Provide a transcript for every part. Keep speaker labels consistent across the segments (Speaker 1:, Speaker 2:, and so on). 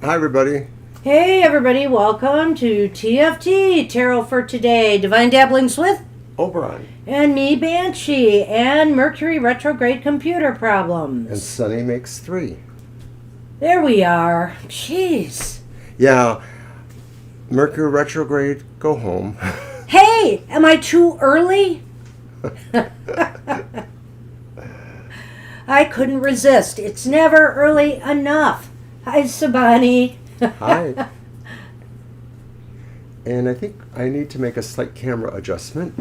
Speaker 1: Hi, everybody.
Speaker 2: Hey, everybody. Welcome to TFT, Tarot for Today. Divine Dabblings with
Speaker 1: Oberon.
Speaker 2: And me, Banshee. And Mercury retrograde computer problems.
Speaker 1: And Sunny makes 3.
Speaker 2: There we are. Jeez.
Speaker 1: Yeah. Mercury retrograde, go home.
Speaker 2: Hey, am I too early? I couldn't resist. It's never early enough. Hi, Sabani.
Speaker 1: Hi. And I think I need to make a slight camera adjustment.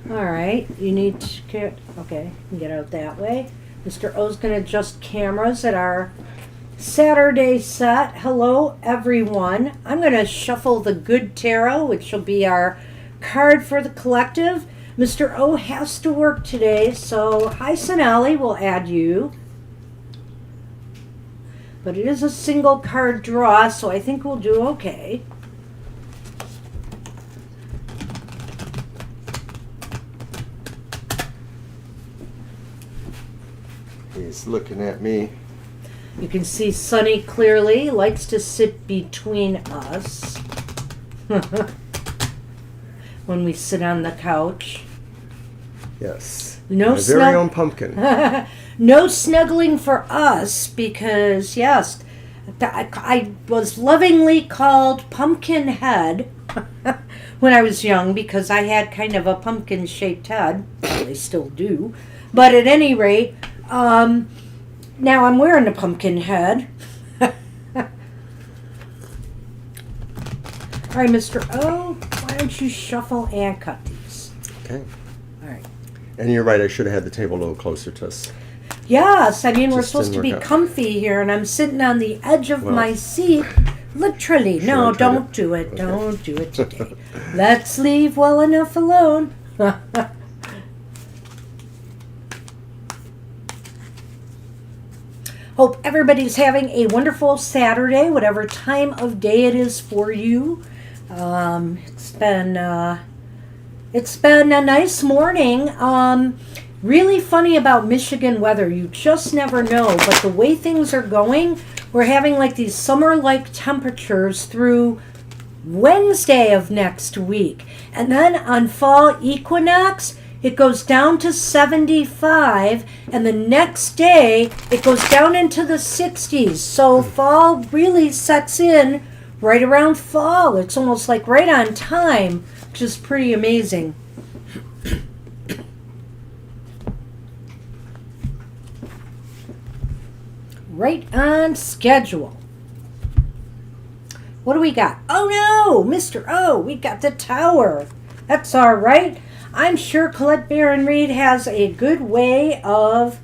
Speaker 2: All right. You need to get... Okay, you can get out that way. Mr. O's going to adjust cameras at our Saturday set. Hello, everyone. I'm going to shuffle the Good Tarot, which will be our card for the collective. Mr. O has to work today, so hi, Sonali. We'll add you. But it is a single card draw, so I think we'll do okay.
Speaker 1: He's looking at me.
Speaker 2: You can see Sunny clearly. Likes to sit between us when we sit on the couch.
Speaker 1: Yes.
Speaker 2: No
Speaker 1: My very own pumpkin.
Speaker 2: No snuggling for us because, yes, I was lovingly called Pumpkinhead when I was young because I had kind of a pumpkin-shaped head. I still do. But at any rate, now I'm wearing a pumpkin head. All right, Mr. O, why don't you shuffle and cut these?
Speaker 1: Okay.
Speaker 2: All right.
Speaker 1: And you're right, I should have had the table a little closer to us.
Speaker 2: Yes, I mean, we're
Speaker 1: Just
Speaker 2: supposed to be
Speaker 1: didn't work out.
Speaker 2: comfy here, and I'm sitting on the edge of my seat. Literally.
Speaker 1: Should
Speaker 2: No,
Speaker 1: I try
Speaker 2: don't
Speaker 1: to-
Speaker 2: do it.
Speaker 1: Okay.
Speaker 2: Don't do it today. Let's leave well enough alone. Hope everybody's having a wonderful Saturday, whatever time of day it is for you. It's been a nice morning. Really funny about Michigan weather. You just never know. But the way things are going, we're having like these summer-like temperatures through Wednesday of next week. And then on fall equinox, it goes down to 75. And the next day, it goes down into the 60s. So fall really sets in right around fall. It's almost like right on time, which is pretty amazing. Right on schedule. What do we got? Oh no, Mr. O, we got the tower. That's all right. I'm sure Colette Barron Reed has a good way of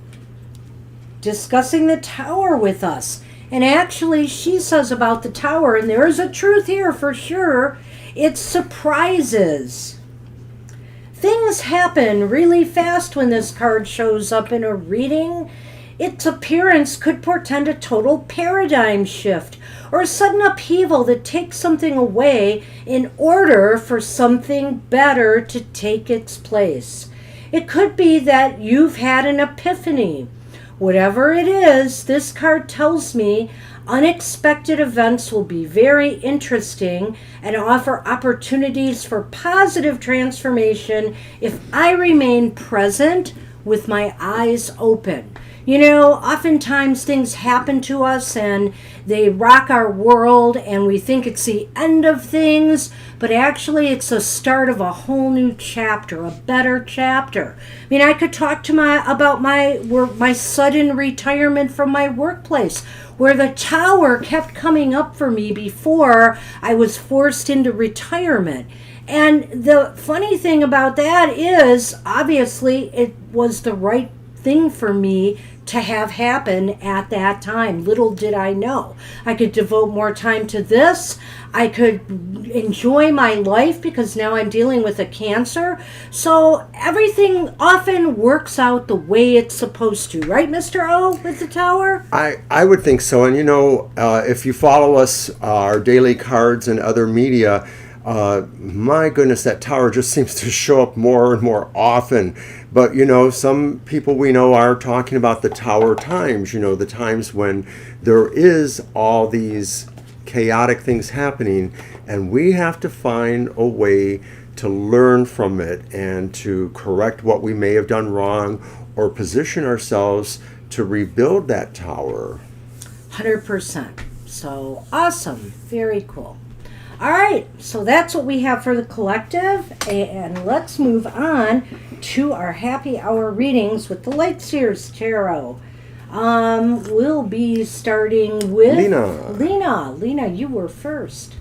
Speaker 2: discussing the tower with us. And actually, she says about the tower, and there is a truth here for sure, it's surprises. Things happen really fast when this card shows up in a reading. Its appearance could portend a total paradigm shift or a sudden upheaval that takes something away in order for something better to take its place. It could be that you've had an epiphany. Whatever it is, this card tells me unexpected events will be very interesting and offer opportunities for positive transformation if I remain present with my eyes open. You know, oftentimes things happen to us and they rock our world and we think it's the end of things, but actually it's the start of a whole new chapter, a better chapter. I mean, I could talk to about my sudden retirement from my workplace, where the tower kept coming up for me before I was forced into retirement. And the funny thing about that is, obviously, it was the right thing for me to have happen at that time. Little did I know. I could devote more time to this. I could enjoy my life because now I'm dealing with a cancer. So everything often works out the way it's supposed to. Right, Mr. O, with the tower?
Speaker 1: I would think so. And, you know, if you follow us, our daily cards and other media, my goodness, that tower just seems to show up more and more often. But, you know, some people we know are talking about the tower times, you know, the times when there is all these chaotic things happening, and we have to find a way to learn from it and to correct what we may have done wrong or position ourselves to rebuild that tower.
Speaker 2: 100%. So awesome. Very cool. All right, so that's what we have for the collective, and let's move on to our happy hour readings with the Lightseers Tarot. We'll be starting with
Speaker 1: Lena.
Speaker 2: Lena, you were first.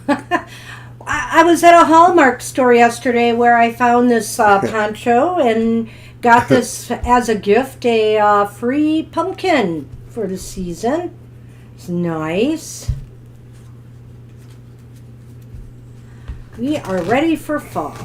Speaker 2: I was at a Hallmark store yesterday where I found this poncho and got this as a gift, a free pumpkin for the season. It's nice. We are ready for fall.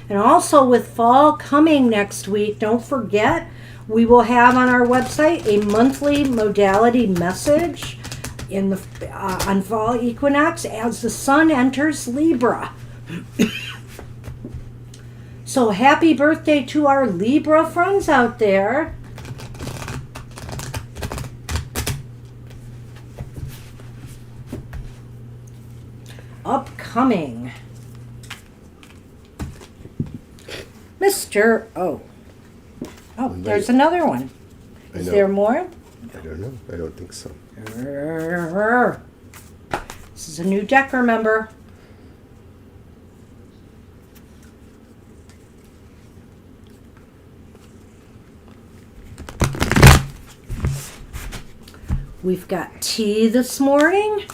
Speaker 2: And also with fall coming next week, don't forget, we will have on our website a monthly modality message in the on fall equinox as the sun enters Libra. So happy birthday to our Libra friends out there. Upcoming. Mr. O. Oh, there's another one. Is there more?
Speaker 1: I don't know. I don't think so.
Speaker 2: This is a new deck, remember? We've got tea this morning.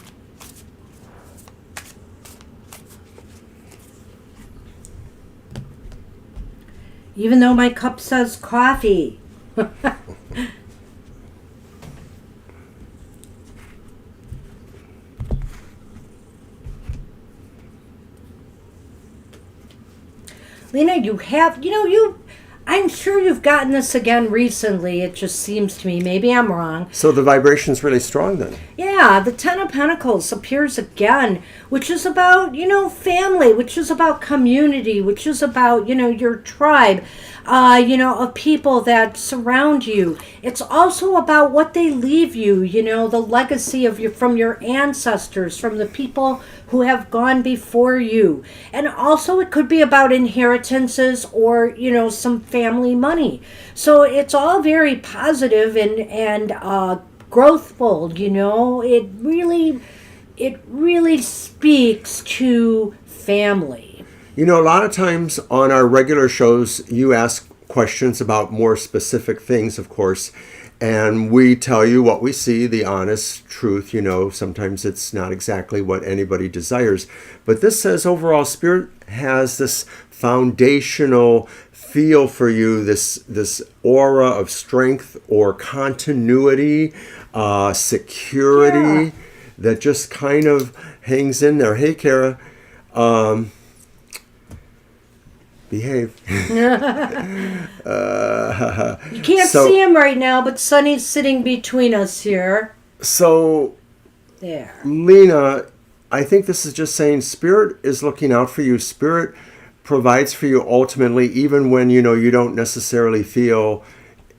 Speaker 2: Even though my cup says coffee. Lena, you have, I'm sure you've gotten this again recently. It just seems to me. Maybe I'm wrong.
Speaker 1: So the vibration's really strong then.
Speaker 2: Yeah, the Ten of Pentacles appears again, which is about, family, which is about community, which is about, your tribe, of people that surround you. It's also about what they leave you, the legacy of from your ancestors, from the people who have gone before you. And also it could be about inheritances or, some family money. So it's all very positive and growthful, It really speaks to family.
Speaker 1: A lot of times on our regular shows, you ask questions about more specific things, of course, and we tell you what we see, the honest truth. Sometimes it's not exactly what anybody desires. But this says overall, Spirit has this foundational feel for you, this aura of strength or continuity, security, that just kind of hangs in there. Hey, Kara. Behave.
Speaker 2: You can't see him right now, but Sonny's sitting between us here.
Speaker 1: So,
Speaker 2: there.
Speaker 1: Lena, I think this is just saying Spirit is looking out for you. Spirit provides for you ultimately, even when you don't necessarily feel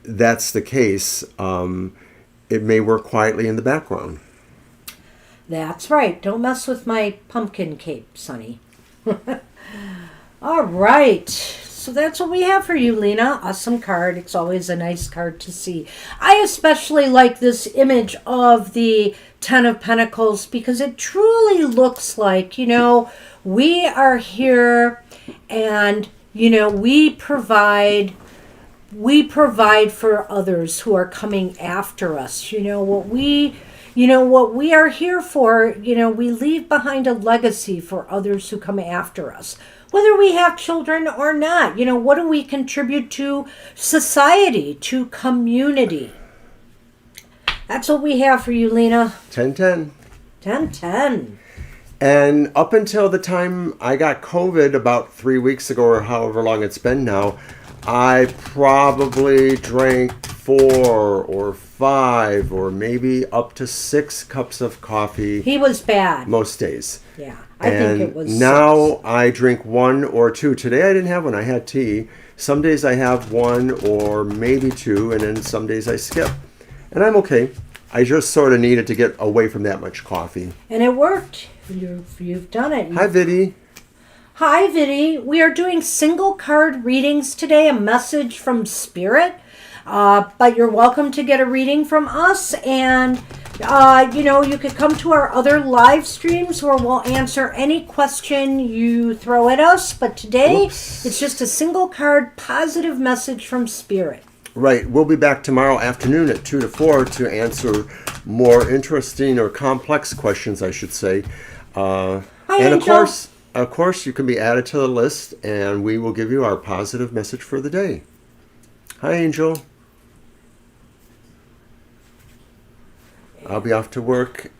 Speaker 1: that's the case. It may work quietly in the background.
Speaker 2: That's right. Don't mess with my pumpkin cape, Sonny. All right. So that's what we have for you, Lena. Awesome card. It's always a nice card to see. I especially like this image of the Ten of Pentacles because it truly looks like, we are here and, we provide for others who are coming after us. What we are here for, we leave behind a legacy for others who come after us. Whether we have children or not, what do we contribute to society, to community? That's what we have for you, Lena.
Speaker 1: 10-10.
Speaker 2: 10-10.
Speaker 1: And up until the time I got COVID about 3 weeks ago or however long it's been now, I probably drank 4 or 5 or maybe up to 6 cups of coffee.
Speaker 2: He was bad.
Speaker 1: Most days.
Speaker 2: Yeah, I think it was
Speaker 1: now
Speaker 2: 6.
Speaker 1: I drink 1 or 2. Today I didn't have one. I had tea. Some days I have 1 or maybe 2, and then some days I skip. And I'm okay. I just sort of needed to get away from that much coffee.
Speaker 2: And it worked. You've done it.
Speaker 1: Hi, Viddy.
Speaker 2: Hi, Viddy. We are doing single card readings today, a message from Spirit. But you're welcome to get a reading from us. And, you could come to our other live streams where we'll answer any question you throw at us. But today, It's just a single card positive message from Spirit.
Speaker 1: Right. We'll be back tomorrow afternoon at 2 to 4 to answer more interesting or complex questions, I should say.
Speaker 2: Hi,
Speaker 1: and
Speaker 2: Angel.
Speaker 1: Of course, you can be added to the list, and we will give you our positive message for the day. Hi, Angel. I'll be off to work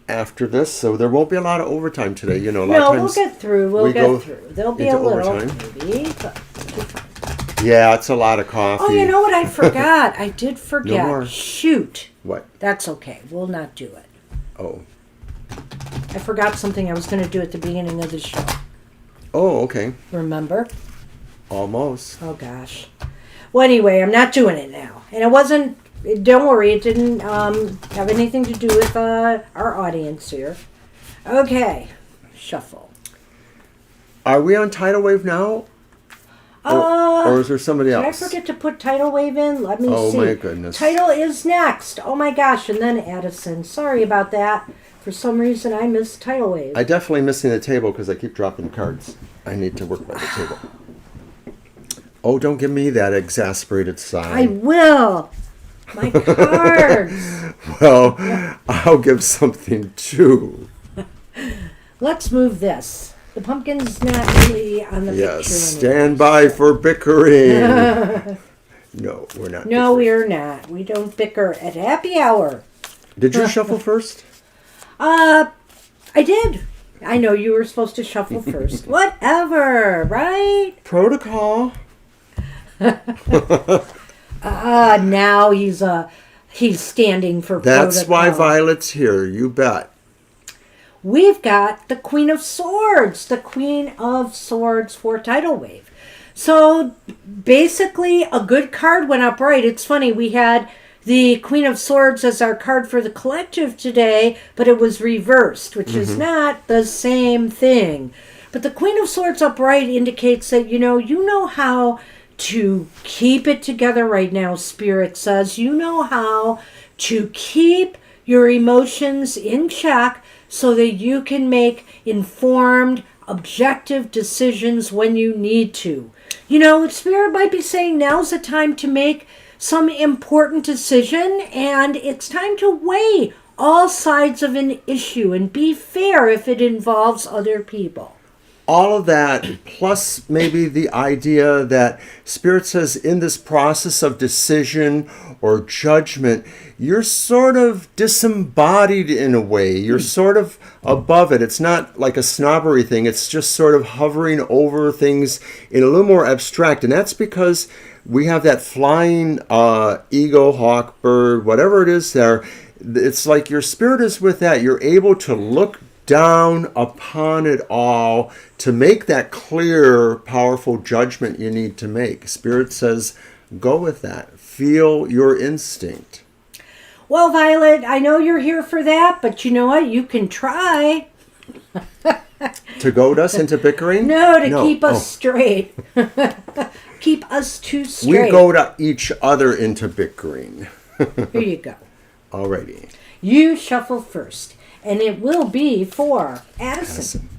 Speaker 1: after this, so there won't be a lot of overtime today. A lot of times
Speaker 2: we'll get through. We'll get through. There'll be a little,
Speaker 1: overtime.
Speaker 2: maybe. But
Speaker 1: yeah, it's a lot of coffee.
Speaker 2: Oh, you know what? I forgot. I did forget.
Speaker 1: No more.
Speaker 2: Shoot.
Speaker 1: What?
Speaker 2: That's okay. We'll not do it.
Speaker 1: Oh.
Speaker 2: I forgot something I was going to do at the beginning of the show.
Speaker 1: Oh, okay.
Speaker 2: Remember?
Speaker 1: Almost.
Speaker 2: Oh, gosh. Well, anyway, I'm not doing it now. And it wasn't, don't worry, it didn't have anything to do with our audience here. Okay. Shuffle.
Speaker 1: Are we on Tidal Wave now? Or is there somebody else?
Speaker 2: Did I forget to put Tidal Wave in? Let me see.
Speaker 1: Oh, my goodness.
Speaker 2: Tidal is next. Oh, my gosh. And then Addison. Sorry about that. For some reason, I missed Tidal Wave.
Speaker 1: I'm definitely missing the table because I keep dropping cards. I need to work by the table. Oh, don't give me that exasperated sigh.
Speaker 2: I will. My cards.
Speaker 1: Well, I'll give something too.
Speaker 2: Let's move this. The pumpkin's not really on the picture.
Speaker 1: Yes, stand by for bickering. No, we're not.
Speaker 2: No,
Speaker 1: bickering.
Speaker 2: we're not. We don't bicker at happy hour.
Speaker 1: Did you shuffle first?
Speaker 2: I did. I know you were supposed to shuffle first. Whatever, right?
Speaker 1: Protocol.
Speaker 2: Now he's standing for
Speaker 1: That's why
Speaker 2: protocol.
Speaker 1: Violet's here, you bet.
Speaker 2: We've got the Queen of Swords, the Queen of Swords for tidal wave. So basically, a good card went up right. It's funny, we had the Queen of Swords as our card for the collective today, but it was reversed, which is not the same thing. But the Queen of Swords upright indicates that, you know how to keep it together right now, Spirit says. You know how to keep your emotions in check so that you can make informed, objective decisions when you need to. Spirit might be saying now's the time to make some important decision, and it's time to weigh all sides of an issue and be fair if it involves other people.
Speaker 1: All of that, plus maybe the idea that Spirit says in this process of decision or judgment, you're sort of disembodied in a way. You're sort of above it. It's not like a snobbery thing. It's just sort of hovering over things in a little more abstract. And that's because we have that flying eagle, hawk, bird, whatever it is there. It's like your spirit is with that. You're able to look down upon it all to make that clear, powerful judgment you need to make. Spirit says, go with that. Feel your instinct.
Speaker 2: Well, Violet, I know you're here for that, but you know what? You can try.
Speaker 1: To goad us into bickering?
Speaker 2: No, to keep us straight. Keep us two straight.
Speaker 1: We goad each other into bickering.
Speaker 2: Here you go.
Speaker 1: Alrighty.
Speaker 2: You shuffle first, and it will be for Addison.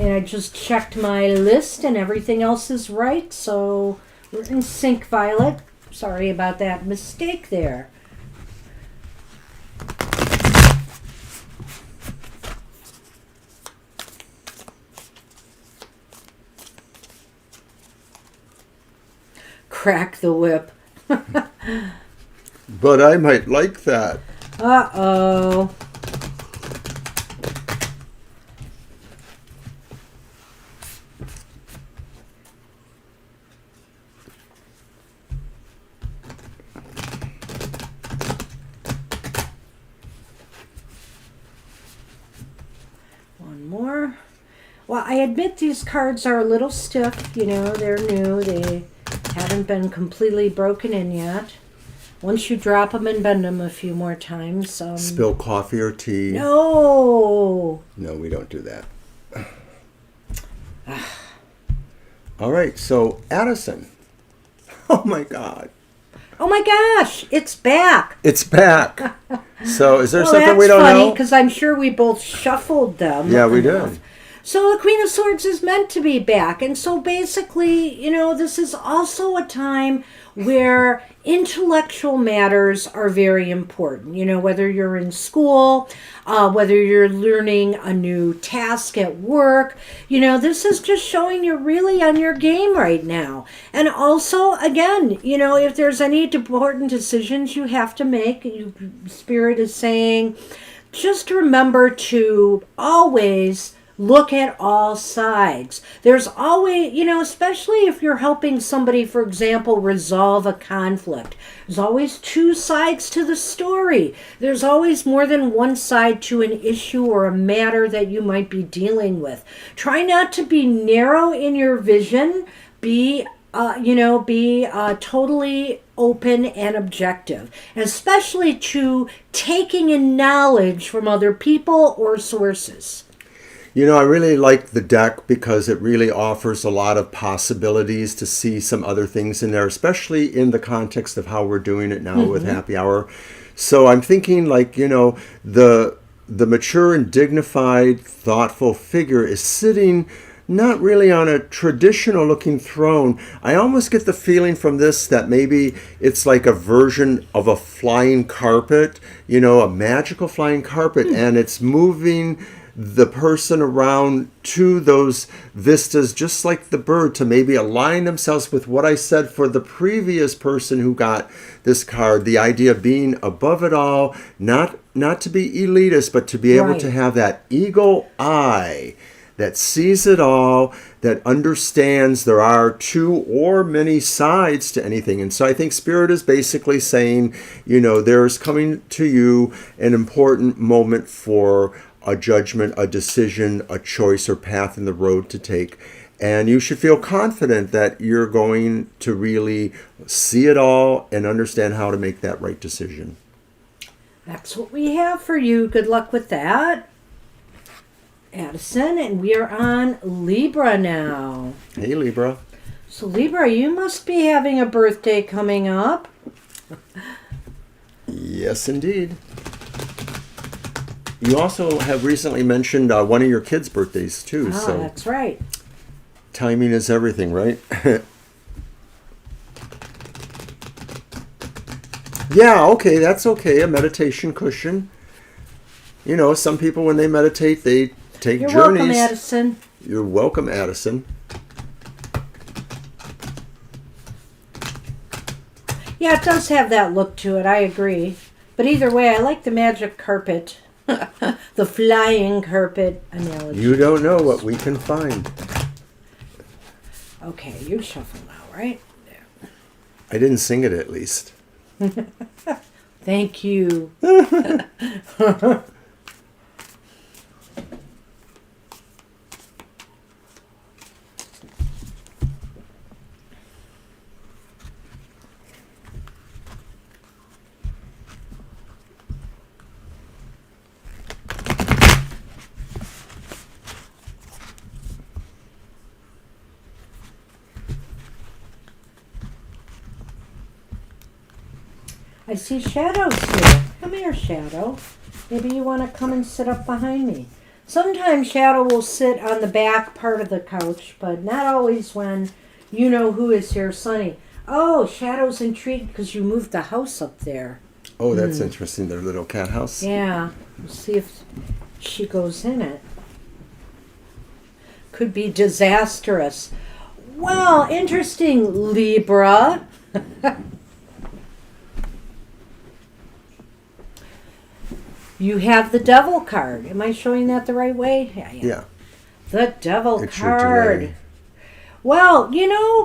Speaker 2: And I just checked my list, and everything else is right, so we're in sync, Violet. Sorry about that mistake there. Crack the whip.
Speaker 1: But I might like that.
Speaker 2: Uh-oh. One more. Well, I admit these cards are a little stiff. They're new. They haven't been completely broken in yet. Once you drop them and bend them a few more times.
Speaker 1: Spill coffee or tea.
Speaker 2: No.
Speaker 1: No, we don't do that. All right, so Addison. Oh my God.
Speaker 2: Oh my gosh, it's back.
Speaker 1: It's back. So is there
Speaker 2: Well,
Speaker 1: something we don't
Speaker 2: that's funny,
Speaker 1: know?
Speaker 2: because I'm sure we both shuffled them.
Speaker 1: Yeah, we
Speaker 2: enough.
Speaker 1: did.
Speaker 2: So the Queen of Swords is meant to be back. And so basically, this is also a time where intellectual matters are very important. Whether you're in school, whether you're learning a new task at work, this is just showing you're really on your game right now. And also, again, if there's any important decisions you have to make, Spirit is saying, just remember to always look at all sides. There's always, especially if you're helping somebody, for example, resolve a conflict, there's always two sides to the story. There's always more than one side to an issue or a matter that you might be dealing with. Try not to be narrow in your vision. Be totally open and objective, especially to taking in knowledge from other people or sources.
Speaker 1: I really like the deck because it really offers a lot of possibilities to see some other things in there, especially in the context of how we're doing it now with Happy Hour. So I'm thinking the mature and dignified, thoughtful figure is sitting not really on a traditional looking throne. I almost get the feeling from this that maybe it's like a version of a flying carpet, a magical flying carpet, and it's moving the person around to those vistas, just like the bird, to maybe align themselves with what I said for the previous person who got this card. The idea of being above it all, not to be elitist, but to be able
Speaker 2: Right.
Speaker 1: to have that eagle eye that sees it all, that understands there are two or many sides to anything. And so I think Spirit is basically saying, there's coming to you an important moment for a judgment, a decision, a choice or path in the road to take. And you should feel confident that you're going to really see it all and understand how to make that right decision.
Speaker 2: That's what we have for you. Good luck with that, Addison. And we are on Libra now.
Speaker 1: Hey, Libra.
Speaker 2: So, Libra, you must be having a birthday coming up.
Speaker 1: Yes, indeed. You also have recently mentioned one of your kids' birthdays, too. So
Speaker 2: That's right.
Speaker 1: timing is everything, right? Yeah, okay, that's okay. A meditation cushion. Some people, when they meditate, they take
Speaker 2: You're
Speaker 1: journeys.
Speaker 2: welcome, Addison.
Speaker 1: You're welcome, Addison.
Speaker 2: Yeah, it does have that look to it. I agree. But either way, I like the magic carpet. The flying carpet analogy.
Speaker 1: You don't know what we can find.
Speaker 2: Okay, you shuffle now, right? There.
Speaker 1: I didn't sing it, at least.
Speaker 2: Thank you. I see shadows here. Come here, Shadow. Maybe you want to come and sit up behind me. Sometimes Shadow will sit on the back part of the couch, but not always when you know who is here, Sunny. Oh, Shadow's intrigued because you moved the house up there.
Speaker 1: Oh, that's interesting. Their little cat house.
Speaker 2: Yeah. We'll see if she goes in it. Could be disastrous. Well, interesting, Libra. You have the Devil card. Am I showing that the right way?
Speaker 1: Yeah.
Speaker 2: The Devil
Speaker 1: It's your
Speaker 2: card.
Speaker 1: delay.
Speaker 2: Well,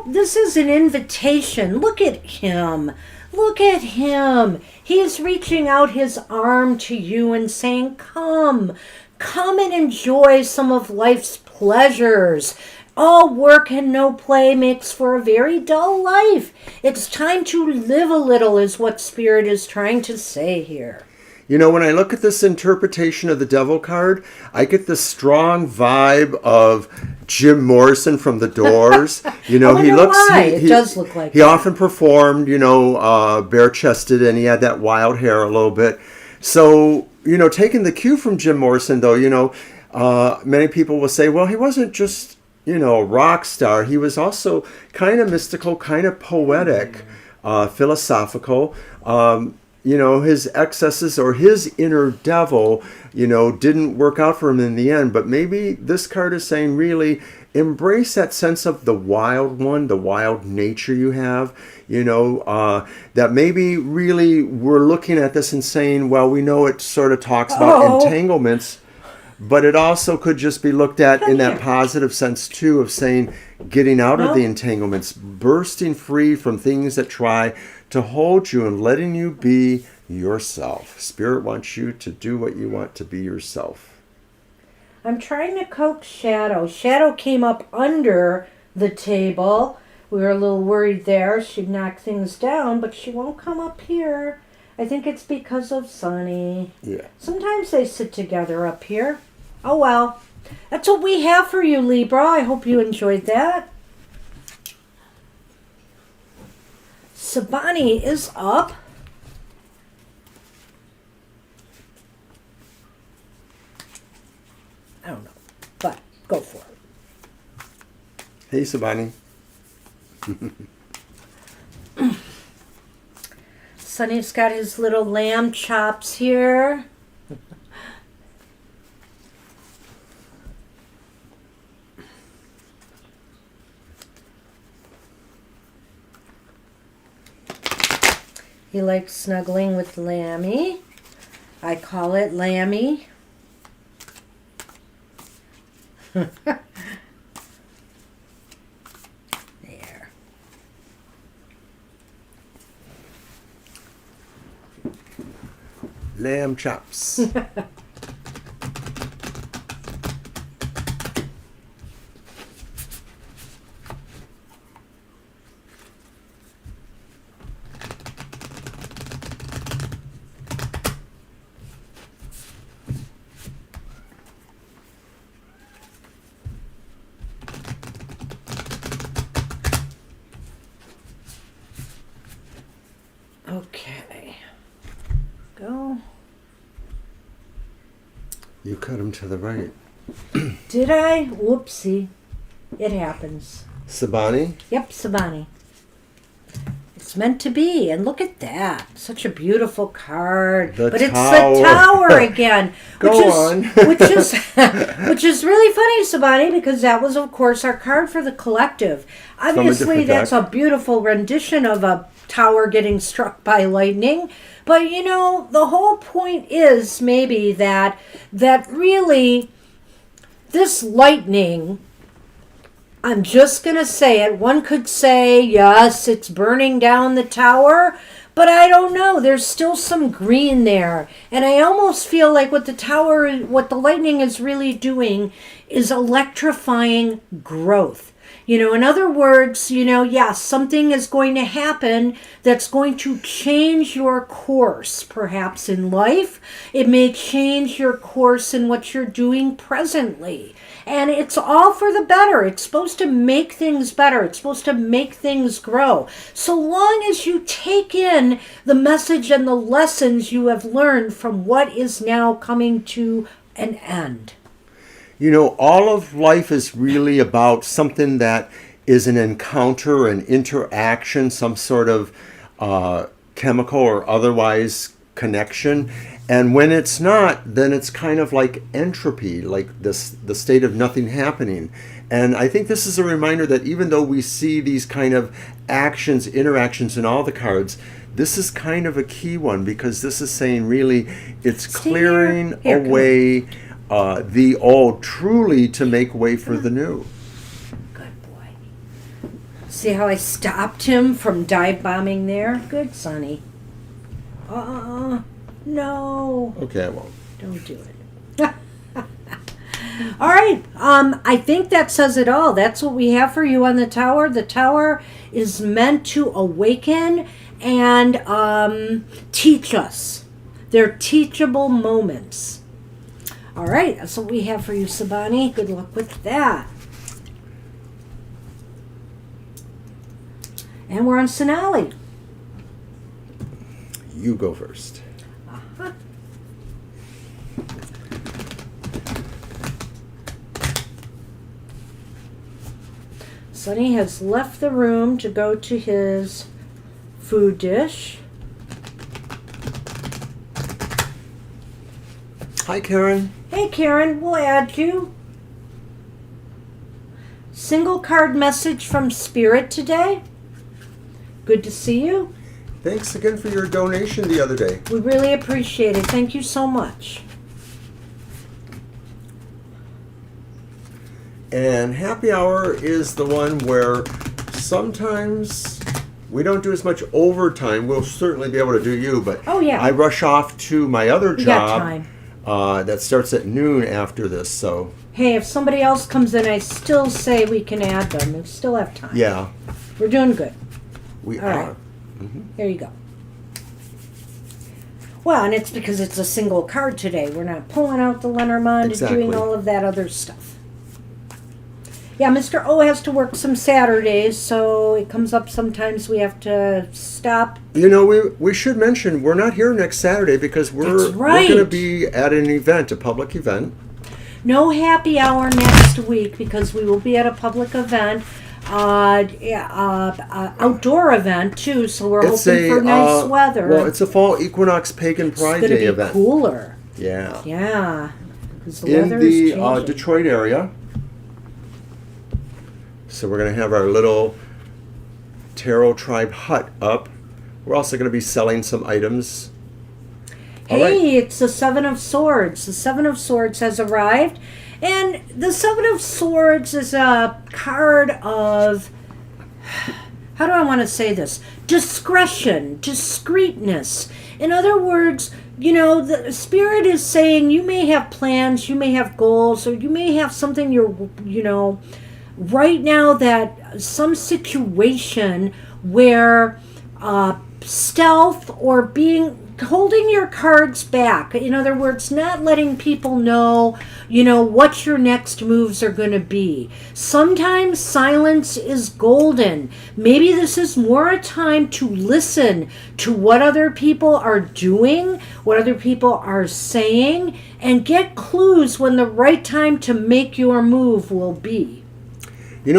Speaker 2: this is an invitation. Look at him. Look at him. He's reaching out his arm to you and saying, come and enjoy some of life's pleasures. All work and no play makes for a very dull life. It's time to live a little is what Spirit is trying to say here.
Speaker 1: When I look at this interpretation of the Devil card, I get this strong vibe of Jim Morrison from The Doors. He looks.
Speaker 2: It does look like
Speaker 1: he
Speaker 2: that.
Speaker 1: often performed, bare-chested, and he had that wild hair a little bit. So, taking the cue from Jim Morrison, though, many people will say, well, he wasn't just a rock star. He was also kind of mystical, kind of poetic, philosophical. His excesses or his inner devil, didn't work out for him in the end. But maybe this card is saying, really embrace that sense of the wild one, the wild nature you have, that maybe really we're looking at this and saying, well, we know it sort of talks about entanglements, but it also could just be looked at in that positive sense, too, of saying getting out of the entanglements, bursting free from things that try to hold you and letting you be yourself. Spirit wants you to do what you want to be yourself.
Speaker 2: I'm trying to coax Shadow. Shadow came up under the table. We were a little worried there. She'd knock things down, but she won't come up here. I think it's because of Sunny.
Speaker 1: Yeah.
Speaker 2: Sometimes they sit together up here. Oh well. That's what we have for you, Libra. I hope you enjoyed that. Sabani is up. I don't know, but go for it.
Speaker 1: Hey, Sabani.
Speaker 2: Sonny's got his little lamb chops here. He likes snuggling with Lammy. I call it Lammy. There.
Speaker 1: Lamb chops.
Speaker 2: Okay. Go.
Speaker 1: You cut him to the right.
Speaker 2: Did I? Whoopsie. It happens.
Speaker 1: Sabani?
Speaker 2: Yep, Sabani. It's meant to be. And look at that. Such a beautiful card.
Speaker 1: The
Speaker 2: but it's
Speaker 1: tower.
Speaker 2: the tower again.
Speaker 1: Go on.
Speaker 2: which is really funny, Sabani, because that was, of course, our card for the collective. Obviously,
Speaker 1: different
Speaker 2: that's
Speaker 1: deck.
Speaker 2: a beautiful rendition of a tower getting struck by lightning. But, you know, the whole point is maybe that really this lightning, I'm just going to say it. One could say, yes, it's burning down the tower, but I don't know. There's still some green there. And I almost feel like what the lightning is really doing is electrifying growth. You know, in other words, you know, yes, something is going to happen that's going to change your course, perhaps in life. It may change your course in what you're doing presently. And it's all for the better. It's supposed to make things better. It's supposed to make things grow. So long as you take in the message and the lessons you have learned from what is now coming to an end.
Speaker 1: You know, all of life is really about something that is an encounter, an interaction, some sort of chemical or otherwise connection. And when it's not, then it's kind of like entropy, like the state of nothing happening. And I think this is a reminder that even though we see these kind of actions, interactions in all the cards, this is kind of a key one, because this is saying really it's clearing away the old, truly to make way for the new.
Speaker 2: Good boy. See how I stopped him from dive bombing there? Good, Sonny. No.
Speaker 1: Okay, I won't.
Speaker 2: Don't do it. All right. I think that says it all. That's what we have for you on the tower. The tower is meant to awaken and teach us. They're teachable moments. All right, that's what we have for you, Sabani. Good luck with that. And we're on Sonali.
Speaker 1: You go first.
Speaker 2: Uh-huh. Sonny has left the room to go to his food dish.
Speaker 1: Hi, Karen.
Speaker 2: Hey, Karen, we'll add you. Single card message from Spirit today. Good to see you.
Speaker 1: Thanks again for your donation the other day.
Speaker 2: We really appreciate it. Thank you so much.
Speaker 1: And happy hour is the one where sometimes we don't do as much overtime. We'll certainly be able to do you, but
Speaker 2: Oh, yeah.
Speaker 1: I rush off to my other
Speaker 2: We got
Speaker 1: job
Speaker 2: time.
Speaker 1: that starts at noon after this. So
Speaker 2: Hey, if somebody else comes in, I still say we can add them. We still have time.
Speaker 1: yeah,
Speaker 2: We're doing good.
Speaker 1: we
Speaker 2: All
Speaker 1: are.
Speaker 2: right. There you go. Well, and it's because it's a single card today. We're not pulling out the Lenormand and doing
Speaker 1: Exactly.
Speaker 2: all of that other stuff. Yeah, Mr. O has to work some Saturdays, so it comes up sometimes we have to stop.
Speaker 1: You know, we should mention we're not here next Saturday because we're
Speaker 2: That's right.
Speaker 1: going to be at an event, a public event.
Speaker 2: No happy hour next week because we will be at a public event, outdoor event too. So we're hoping for nice weather.
Speaker 1: Well, it's a fall equinox pagan
Speaker 2: It's
Speaker 1: pride
Speaker 2: going to
Speaker 1: day
Speaker 2: be
Speaker 1: event.
Speaker 2: cooler.
Speaker 1: Yeah.
Speaker 2: Yeah, because the
Speaker 1: In
Speaker 2: weather is
Speaker 1: the
Speaker 2: changing.
Speaker 1: Detroit area. So we're going to have our little Tarot Tribe hut up We're also going to be selling some items. All
Speaker 2: Hey,
Speaker 1: right.
Speaker 2: it's the Seven of Swords. The Seven of Swords has arrived. And the Seven of Swords is a card of, how do I want to say this? Discretion, discreetness. In other words, the Spirit is saying you may have plans, you may have goals, or you may have something right now, that some situation where stealth or holding your cards back. In other words, not letting people know, what your next moves are going to be. Sometimes silence is golden. Maybe this is more a time to listen to what other people are doing, what other people are saying, and get clues when the right time to make your move will be.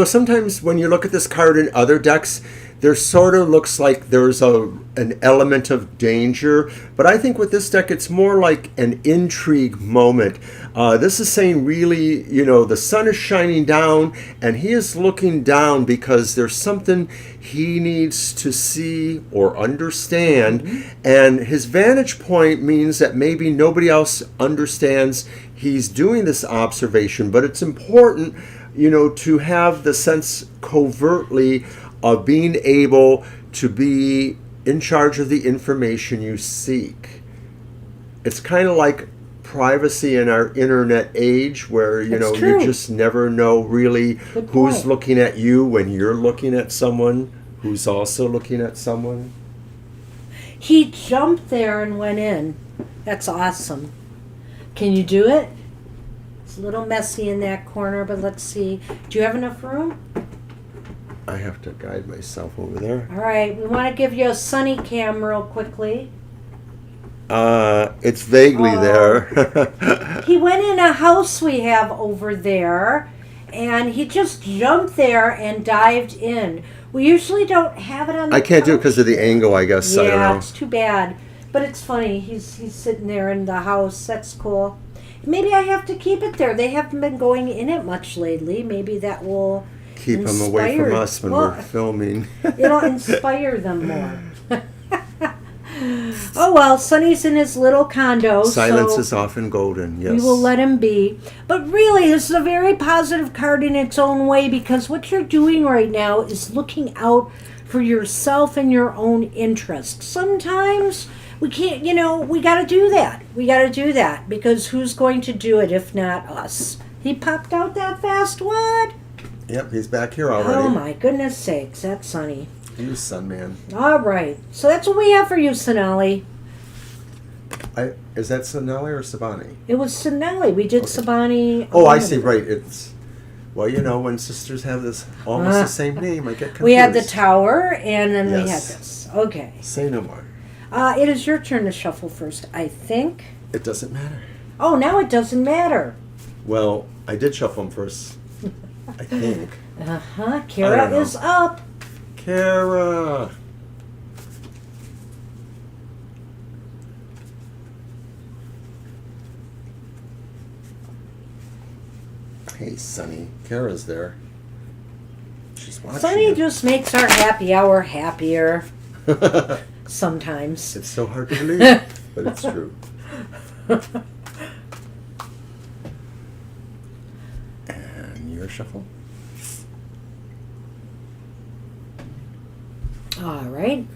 Speaker 1: Sometimes when you look at this card in other decks, there sort of looks like there's an element of danger. But I think with this deck, it's more like an intrigue moment. This is saying really, the sun is shining down and he is looking down because there's something he needs to see or understand. Mm-hmm. And his vantage point means that maybe nobody else understands he's doing this observation. But it's important, to have the sense covertly of being able to be in charge of the information you seek. It's kind of like privacy in our internet age where, you just never know really who's looking at you when you're looking at someone who's also looking at someone.
Speaker 2: He jumped there and went in. That's awesome. Can you do it? It's a little messy in that corner, but let's see. Do you have enough room?
Speaker 1: I have to guide myself over there.
Speaker 2: All right, we want to give you a sunny cam real quickly.
Speaker 1: It's vaguely there.
Speaker 2: He went in a house we have over there, and he just jumped there and dived in. We usually don't have it on the
Speaker 1: I can't
Speaker 2: couch.
Speaker 1: do it because of the angle, I guess.
Speaker 2: Yeah,
Speaker 1: I don't know.
Speaker 2: It's too bad. But it's funny. He's sitting there in the house. That's cool. Maybe I have to keep it there. They haven't been going in it much lately. Maybe that will
Speaker 1: keep them away from us when we're filming.
Speaker 2: It'll inspire them more. Oh well, Sonny's in his little condo.
Speaker 1: Silence is often golden, yes.
Speaker 2: We will let him be. But really, this is a very positive card in its own way because what you're doing right now is looking out for yourself and your own interests. Sometimes we can't, we got to do that. We got to do that because who's going to do it if not us? He popped out that fast, what?
Speaker 1: Yep, he's back here already.
Speaker 2: Oh my goodness sakes, that's Sonny.
Speaker 1: You sun man.
Speaker 2: All right, so that's what we have for you, Sonali.
Speaker 1: Is that Sonali or Sabani?
Speaker 2: It was Sonali. We did Sabani.
Speaker 1: Oh, I see. Right. It's when sisters have this almost the same name, I get confused.
Speaker 2: We had the tower, and then we had
Speaker 1: Yes.
Speaker 2: this. Okay.
Speaker 1: Say no more.
Speaker 2: It is your turn to shuffle first, I think.
Speaker 1: It doesn't matter.
Speaker 2: Oh, now it doesn't matter.
Speaker 1: Well, I did shuffle them first. I think.
Speaker 2: Kara is up.
Speaker 1: Kara. Hey, Sonny. Kara's there. She's watching.
Speaker 2: Sonny just makes our happy hour happier. Sometimes.
Speaker 1: It's so hard to believe, but it's true. And your shuffle.
Speaker 2: All right.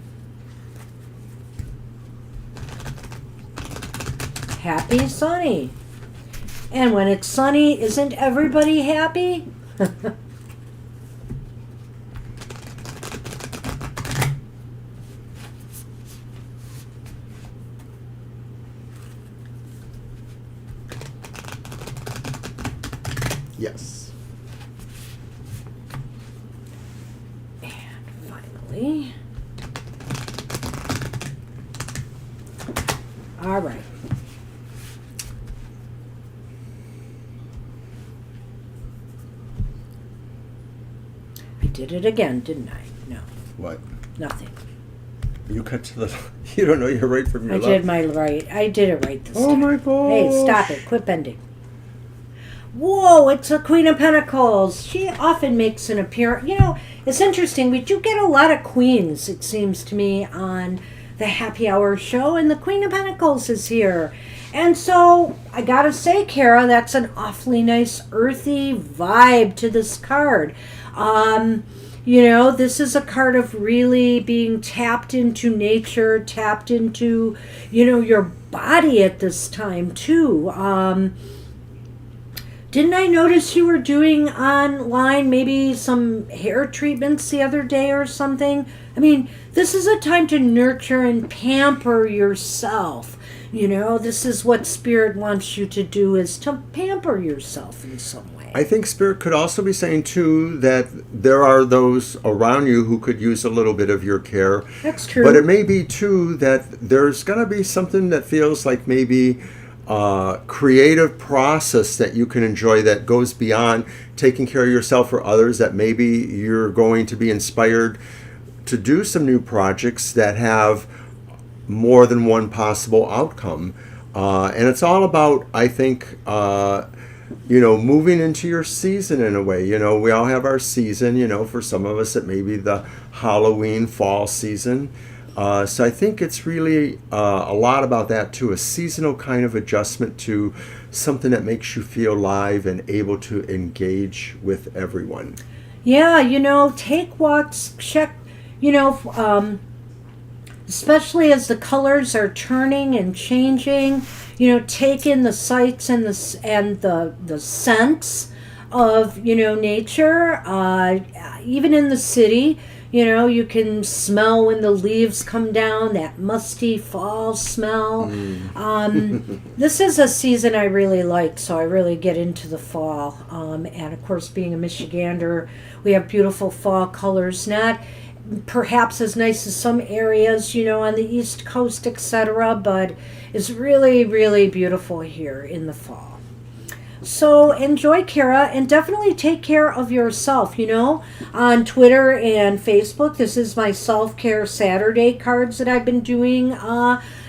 Speaker 2: Happy Sonny. And when it's sunny, isn't everybody happy?
Speaker 1: Yes.
Speaker 2: And finally. All right. I did it again, didn't I? No.
Speaker 1: What?
Speaker 2: Nothing.
Speaker 1: You cut to the... You don't know your right from your left.
Speaker 2: I did my right. I did it right this time.
Speaker 1: Oh my gosh.
Speaker 2: Hey, stop it. Quit bending. Whoa, it's a Queen of Pentacles. She often makes an appearance. You know, it's interesting. We do get a lot of queens, it seems to me, on the Happy Hour show, and the Queen of Pentacles is here. And so, I gotta say, Kara, that's an awfully nice earthy vibe to this card. You know, this is a card of really being tapped into nature, tapped into, you know, your body at this time, too. Didn't I notice you were doing online maybe some hair treatments the other day or something? I mean, this is a time to nurture and pamper yourself. You know, this is what Spirit wants you to do, is to pamper yourself in some way.
Speaker 1: I think Spirit could also be saying, too, that there are those around you who could use a little bit of your care.
Speaker 2: That's true.
Speaker 1: But it may be, too, that there's going to be something that feels like maybe creative process that you can enjoy that goes beyond taking care of yourself or others, that maybe you're going to be inspired to do some new projects that have more than one possible outcome. And it's all about, I think, you know, moving into your season in a way. You know, we all have our season. You know, for some of us it may be the Halloween fall season. So I think it's really a lot about that too, a seasonal kind of adjustment to something that makes you feel live and able to engage with everyone.
Speaker 2: Yeah, you know, take walks, check, you know, especially as the colors are turning and changing, you know, take in the sights and the scents of, you know, nature, even in the city. You know, you can smell when the leaves come down, that musty fall smell. This is a season I really like, so I really get into the fall. And of course, being a Michigander, we have beautiful fall colors. Not perhaps as nice as some areas, you know, on the East Coast, etc., but it's really, really beautiful here in the fall. So enjoy, Kara, and definitely take care of yourself, you know, on Twitter and Facebook. This is my Self-Care Saturday cards that I've been doing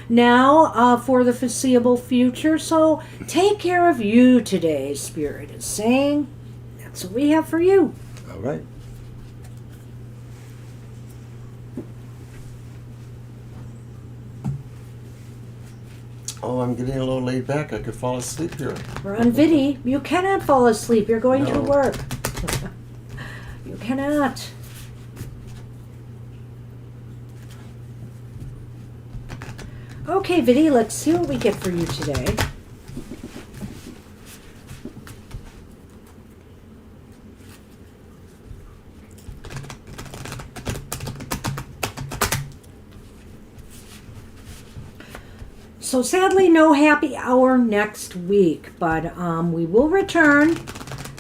Speaker 2: now for the foreseeable future. So take care of you today, Spirit is saying. That's what we have for you.
Speaker 1: All right. Oh, I'm getting a little laid back. I could fall asleep here.
Speaker 2: We're on Vidi. You cannot fall asleep. You're going to
Speaker 1: No.
Speaker 2: work. You cannot. Okay, Vidi, let's see what we get for you today. So sadly, no happy hour next week, but we will return.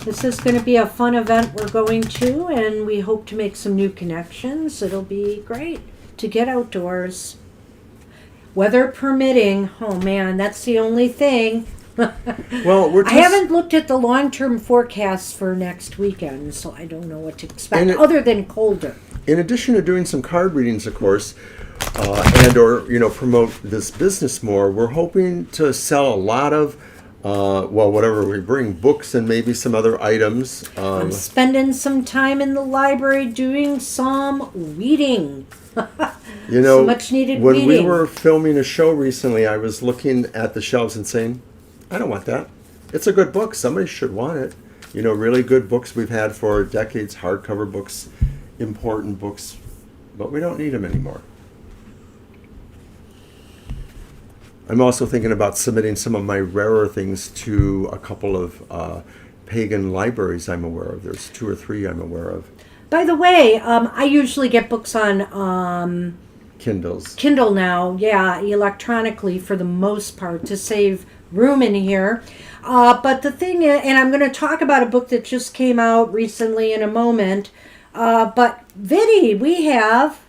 Speaker 2: This is going to be a fun event we're going to, and we hope to make some new connections. It'll be great to get outdoors. Weather permitting. Oh man, that's the only thing.
Speaker 1: Well,
Speaker 2: I haven't looked at the long-term forecasts for next weekend, so I don't know what to expect,
Speaker 1: And
Speaker 2: other than colder.
Speaker 1: in addition to doing some card readings, of course, and or, you know, promote this business more, we're hoping to sell a lot of, well, whatever we bring, books and maybe some other items.
Speaker 2: I'm spending some time in the library doing some reading.
Speaker 1: You know,
Speaker 2: so much needed
Speaker 1: when
Speaker 2: reading.
Speaker 1: we were filming a show recently, I was looking at the shelves and saying, I don't want that. It's a good book. Somebody should want it. You know, really good books we've had for decades, hardcover books, important books, but we don't need them anymore. I'm also thinking about submitting some of my rarer things to a couple of pagan libraries I'm aware of. There's 2 or 3 I'm aware of.
Speaker 2: By the way, I usually get books on
Speaker 1: Kindles.
Speaker 2: Kindle now, yeah, electronically for the most part to save room in here. But the thing is, and I'm going to talk about a book that just came out recently in a moment, but Vidi, we have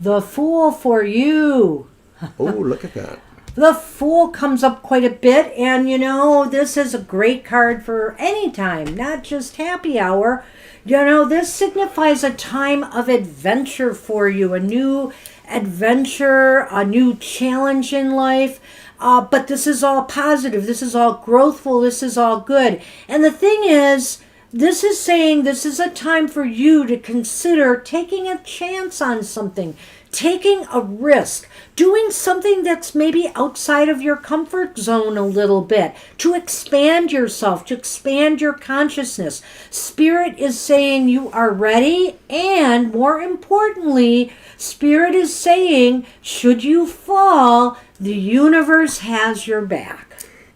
Speaker 2: The Fool for You.
Speaker 1: Oh, look at that.
Speaker 2: The Fool comes up quite a bit, and you know, this is a great card for any time, not just happy hour. You know, this signifies a time of adventure for you, a new adventure, a new challenge in life. But this is all positive. This is all growthful. This is all good. And the thing is, this is saying this is a time for you to consider taking a chance on something, taking a risk, doing something that's maybe outside of your comfort zone a little bit, to expand yourself, to expand your consciousness. Spirit is saying you are ready, and more importantly, Spirit is saying, should you fall, the universe has your back.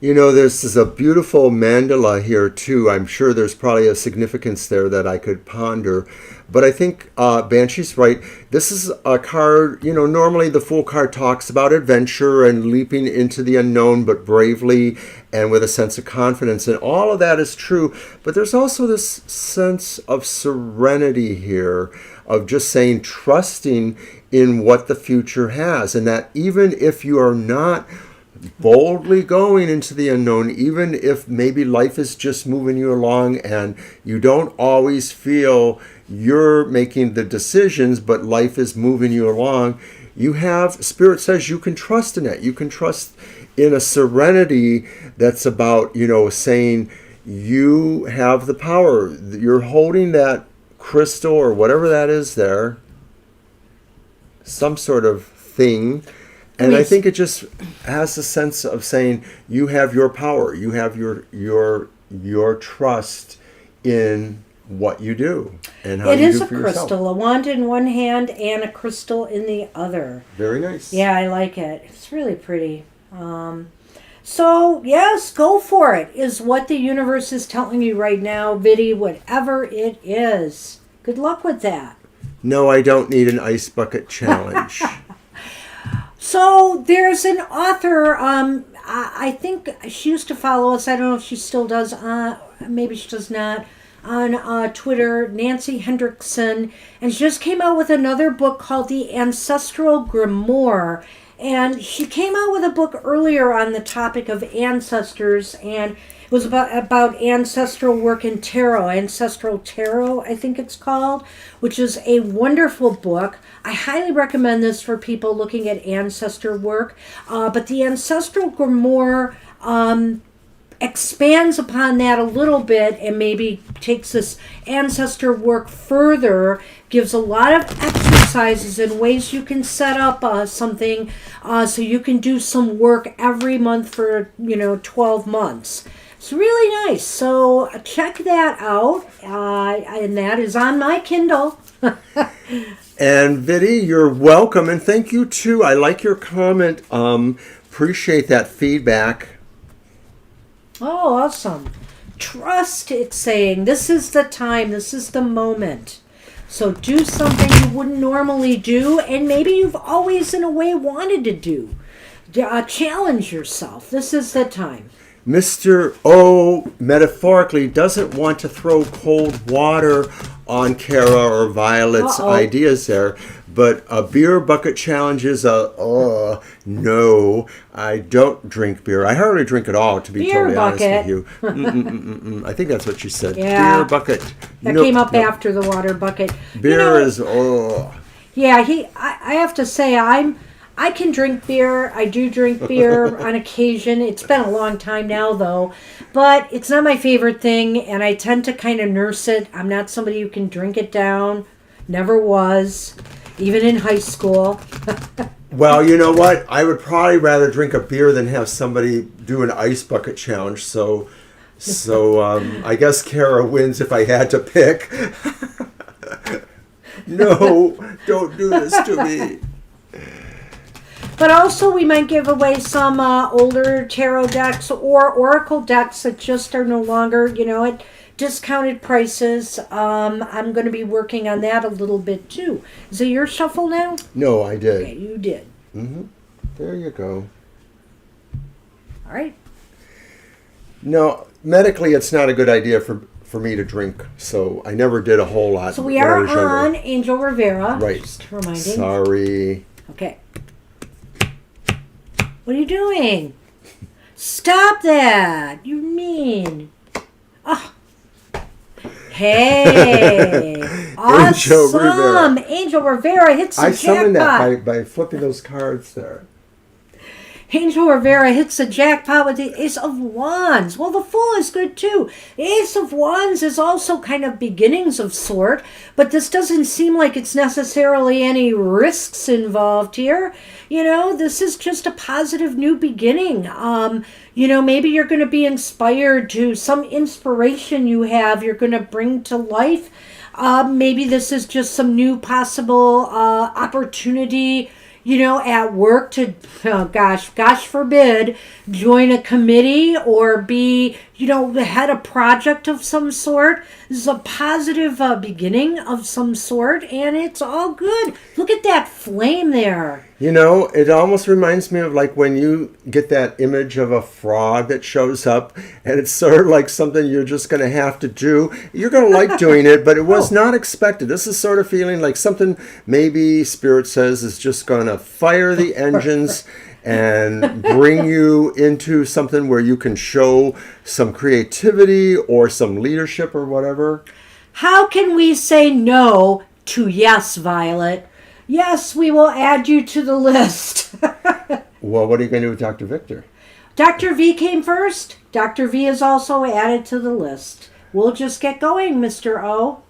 Speaker 1: You know, this is a beautiful mandala here, too. I'm sure there's probably a significance there that I could ponder. But I think Banshee's right. This is a card, you know, normally the Fool card talks about adventure and leaping into the unknown, but bravely and with a sense of confidence. And all of that is true. But there's also this sense of serenity here, of just saying, trusting in what the future has. And that even if you are not boldly going into the unknown, even if maybe life is just moving you along and you don't always feel you're making the decisions, but life is moving you along, you have, Spirit says you can trust in it. You can trust in a serenity that's about, you know, saying you have the power. You're holding that crystal or whatever that is there, some sort of thing. And I think it just has a sense of saying you have your power, you have your trust in what you do and how you do for yourself.
Speaker 2: It is a crystal, a wand in one hand and a crystal in the other.
Speaker 1: Very nice.
Speaker 2: Yeah, I like it. It's really pretty. So, yes, go for it, is what the universe is telling you right now, Viddy, whatever it is. Good luck with that.
Speaker 1: No, I don't need an ice bucket challenge.
Speaker 2: So there's an author, I think she used to follow us. I don't know if she still does. Maybe she does not. On Twitter, Nancy Hendrickson. And she just came out with another book called The Ancestral Grimoire. And she came out with a book earlier on the topic of ancestors. And it was about ancestral work in tarot. Ancestral Tarot, I think it's called, which is a wonderful book. I highly recommend this for people looking at ancestor work. But the Ancestral Grimoire expands upon that a little bit and maybe takes this ancestor work further, gives a lot of exercises and ways you can set up something so you can do some work every month for, 12 months. It's really nice. So check that out. And that is on my Kindle.
Speaker 1: And Viddy, you're welcome. And thank you, too. I like your comment. Appreciate that feedback.
Speaker 2: Oh, awesome. Trust, it's saying. This is the time. This is the moment. So do something you wouldn't normally do, and maybe you've always, in a way, wanted to do. Challenge yourself. This is the time.
Speaker 1: Mr. O, metaphorically, doesn't want to throw cold water on Kara or Violet's ideas there. But a beer bucket challenge is no, I don't drink beer. I hardly drink at all, to be totally honest with you. I think that's what she said.
Speaker 2: Yeah.
Speaker 1: Beer bucket.
Speaker 2: That came up after the water bucket.
Speaker 1: Beer is,
Speaker 2: Yeah, I have to say, I can drink beer. I do drink beer on occasion. It's been a long time now, though. But it's not my favorite thing, and I tend to kind of nurse it. I'm not somebody who can drink it down. Never was. Even in high school.
Speaker 1: Well, you know what? I would probably rather drink a beer than have somebody do an ice bucket challenge. So I guess Kara wins if I had to pick. No, don't do this to me.
Speaker 2: But also we might give away some older tarot decks or oracle decks that just are no longer, at discounted prices. I'm going to be working on that a little bit too. Is it your shuffle now?
Speaker 1: No, I did.
Speaker 2: Okay, you did.
Speaker 1: Mm-hmm. There you go.
Speaker 2: All right.
Speaker 1: No, medically it's not a good idea for me to drink, so I never did a whole lot.
Speaker 2: So we are on Angel Rivera.
Speaker 1: Right.
Speaker 2: Just reminding.
Speaker 1: Sorry.
Speaker 2: Okay. What are you doing? Stop that! You mean. Oh. Okay.
Speaker 1: Angel Rivera.
Speaker 2: Awesome. Angel Rivera hits the
Speaker 1: I summoned
Speaker 2: jackpot.
Speaker 1: that by flipping those cards there.
Speaker 2: Angel Rivera hits the jackpot with the Ace of Wands. Well, the Fool is good too. The Ace of Wands is also kind of beginnings of sort, but this doesn't seem like it's necessarily any risks involved here. You know, this is just a positive new beginning. You know, maybe you're going to be inspired to some inspiration you have, you're going to bring to life. Maybe this is just some new possible opportunity, you know, at work to, oh gosh forbid, join a committee or be, you know, the head of project of some sort. This is a positive beginning of some sort, and it's all good. Look at that flame there.
Speaker 1: You know, it almost reminds me of like when you get that image of a frog that shows up, and it's sort of like something you're just going to have to do. You're going to like doing it, but it was not expected. This is sort of feeling like something maybe Spirit says is just going to fire the engines and bring you into something where you can show some creativity or some leadership or whatever.
Speaker 2: How can we say no to yes, Violet? Yes, we will add you to the list.
Speaker 1: Well, what are you going to do with Dr. Victor?
Speaker 2: Dr. V came first. Dr. V is also added to the list. We'll just get going, Mr. O.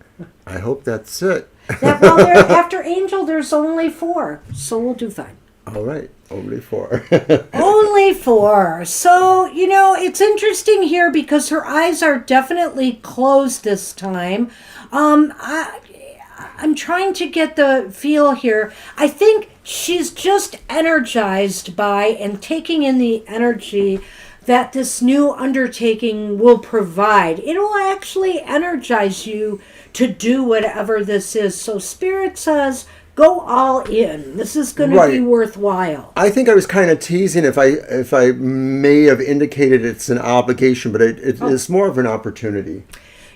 Speaker 1: I hope that's it.
Speaker 2: Well, after Angel, there's only 4, so we'll do fine.
Speaker 1: All right, only 4.
Speaker 2: Only 4. So, you know, it's interesting here because her eyes are definitely closed this time. I'm trying to get the feel here. I think she's just energized by and taking in the energy that this new undertaking will provide. It will actually energize you to do whatever this is. So Spirit says, go all in. This is going to be worthwhile.
Speaker 1: I think I was kind of teasing if I may have indicated it's an obligation, but it is more of an opportunity.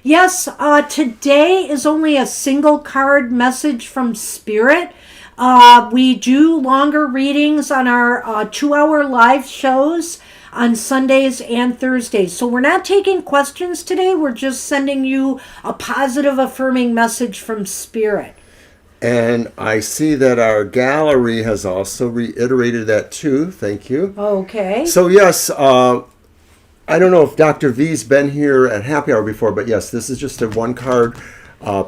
Speaker 2: Yes, today is only a single card message from Spirit. We do longer readings on our 2-hour live shows on Sundays and Thursdays. So we're not taking questions today. We're just sending you a positive, affirming message from Spirit.
Speaker 1: And I see that our gallery has also reiterated that too. Thank you.
Speaker 2: Okay.
Speaker 1: So yes, I don't know if Dr. V's been here at Happy Hour before, but yes, this is just a 1-card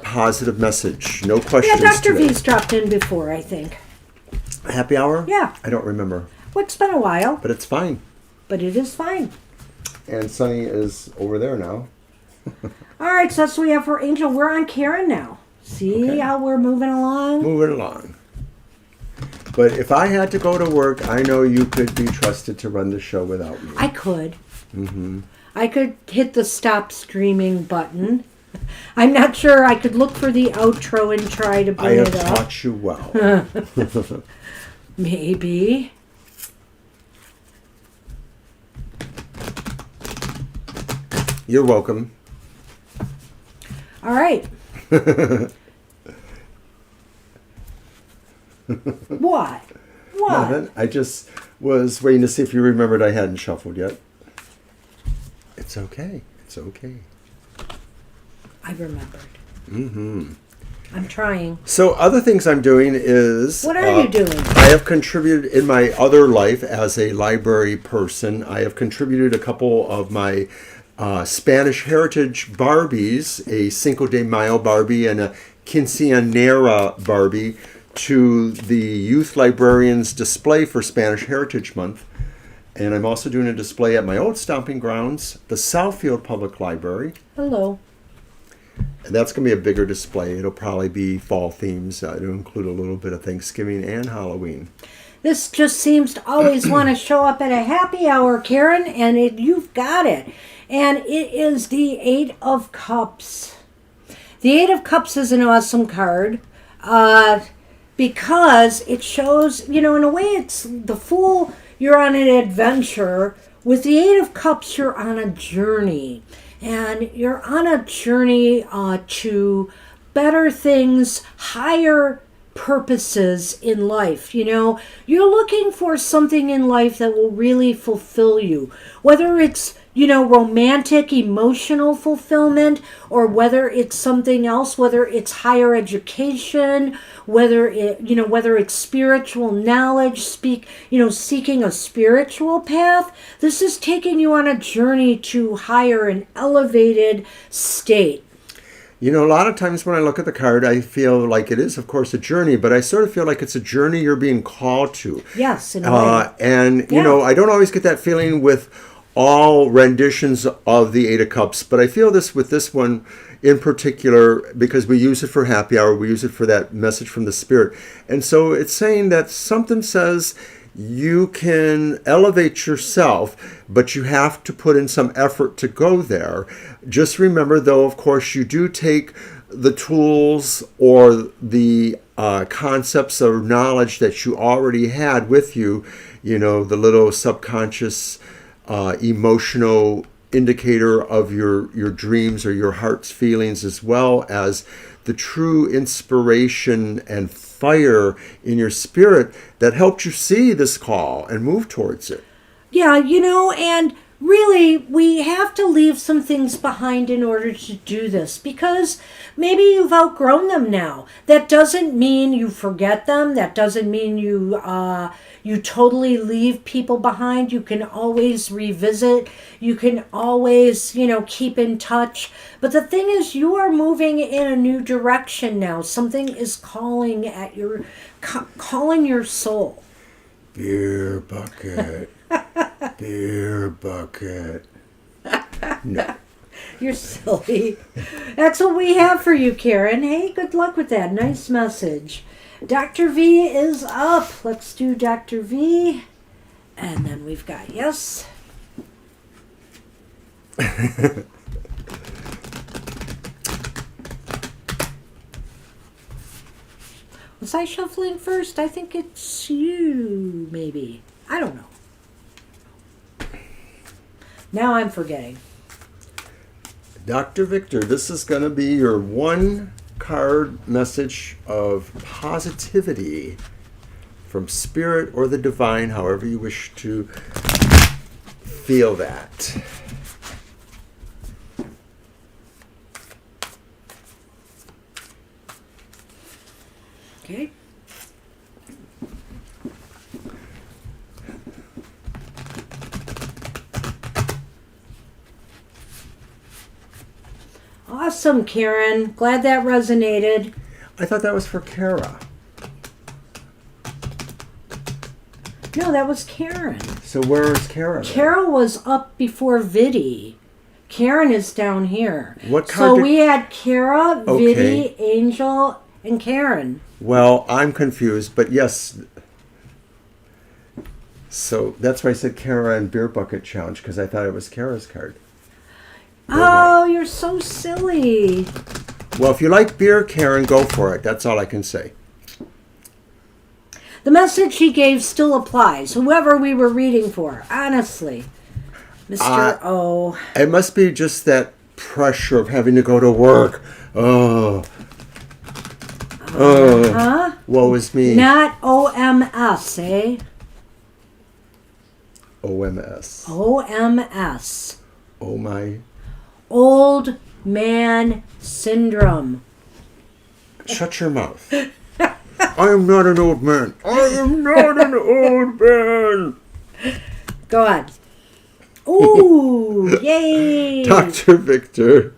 Speaker 1: positive message. No questions.
Speaker 2: Yeah, Dr. V's dropped in before, I think.
Speaker 1: Happy Hour?
Speaker 2: Yeah.
Speaker 1: I don't remember.
Speaker 2: Well, it's been a while.
Speaker 1: But it's fine.
Speaker 2: But it is fine.
Speaker 1: And Sunny is over there now.
Speaker 2: All right, so that's what we have for Angel. We're on Karen now. See how we're moving along?
Speaker 1: Moving along. But if I had to go to work, I know you could be trusted to run the show without me.
Speaker 2: I could.
Speaker 1: Mm-hmm.
Speaker 2: I could hit the stop streaming button. I'm not sure. I could look for the outro and try to bring it up.
Speaker 1: I have taught you well.
Speaker 2: Maybe.
Speaker 1: You're welcome.
Speaker 2: All right. What?
Speaker 1: Nothing. I just was waiting to see if you remembered I hadn't shuffled yet. It's okay. It's okay.
Speaker 2: I remembered.
Speaker 1: Mm-hmm.
Speaker 2: I'm trying.
Speaker 1: So other things I'm doing is...
Speaker 2: What are you doing?
Speaker 1: I have contributed in my other life as a library person. I have contributed a couple of my Spanish heritage Barbies, a Cinco de Mayo Barbie and a Quinceañera Barbie, to the Youth Librarians display for Spanish Heritage Month. And I'm also doing a display at my old stomping grounds, the Southfield Public Library.
Speaker 2: Hello.
Speaker 1: And that's going to be a bigger display. It'll probably be fall themes. It'll include a little bit of Thanksgiving and Halloween.
Speaker 2: This just seems to always want to show up at a happy hour, Karen, and you've got it. And it is the 8 of Cups. The 8 of Cups is an awesome card because it shows, you know, in a way it's the Fool, you're on an adventure. With the 8 of Cups, you're on a journey. And you're on a journey to better things, higher purposes in life. You know, you're looking for something in life that will really fulfill you. Whether it's, romantic, emotional fulfillment, or whether it's something else, whether it's higher education, whether it's spiritual knowledge, seeking a spiritual path. This is taking you on a journey to higher and elevated state.
Speaker 1: A lot of times when I look at the card, I feel like it is, of course, a journey, but I sort of feel like it's a journey you're being called to.
Speaker 2: Yes, in a way.
Speaker 1: And, I don't always get that feeling with all renditions of the Eight of Cups, but I feel this with this one in particular because we use it for happy hour, we use it for that message from the Spirit. And so it's saying that something says you can elevate yourself, but you have to put in some effort to go there. Just remember, though, of course, you do take the tools or the concepts or knowledge that you already had with you, the little subconscious emotional indicator of your dreams or your heart's feelings, as well as the true inspiration and fire in your spirit that helped you see this call and move towards it.
Speaker 2: Yeah, and really, we have to leave some things behind in order to do this because maybe you've outgrown them now. That doesn't mean you forget them. That doesn't mean you totally leave people behind. You can always revisit. You can always, keep in touch. But the thing is, you are moving in a new direction now. Something is calling your soul.
Speaker 1: Beer bucket. Beer bucket. No.
Speaker 2: You're silly. That's what we have for you, Karen. Hey, good luck with that. Nice message. Dr. V is up. Let's do Dr. V. And then we've got yes. Was I shuffling first? I think it's you, maybe. I don't know. Now I'm forgetting.
Speaker 1: Dr. Victor, this is going to be your one card message of positivity from Spirit or the Divine, however you wish to feel that.
Speaker 2: Okay. Awesome, Karen. Glad that resonated.
Speaker 1: I thought that was for Kara.
Speaker 2: No, that was Karen.
Speaker 1: So where is Kara?
Speaker 2: Kara was up before Vidi. Karen is down here.
Speaker 1: What card
Speaker 2: so
Speaker 1: did...
Speaker 2: we had Kara,
Speaker 1: Okay.
Speaker 2: Vidi, Angel, and Karen.
Speaker 1: Well, I'm confused, but yes. So that's why I said Kara and Beer Bucket Challenge, because I thought it was Kara's card.
Speaker 2: Oh, you're so silly.
Speaker 1: Well, if you like beer, Karen, go for it. That's all I can say.
Speaker 2: The message he gave still applies, whoever we were reading for, honestly. Mr. O.
Speaker 1: It must be just that pressure of having to go to work. Oh. Woe is me.
Speaker 2: Not OMS, eh?
Speaker 1: OMS.
Speaker 2: OMS.
Speaker 1: Oh my.
Speaker 2: Old man syndrome.
Speaker 1: Shut your mouth. I am not an old man. I am not an old man.
Speaker 2: Go on. Ooh, yay.
Speaker 1: Dr. Victor.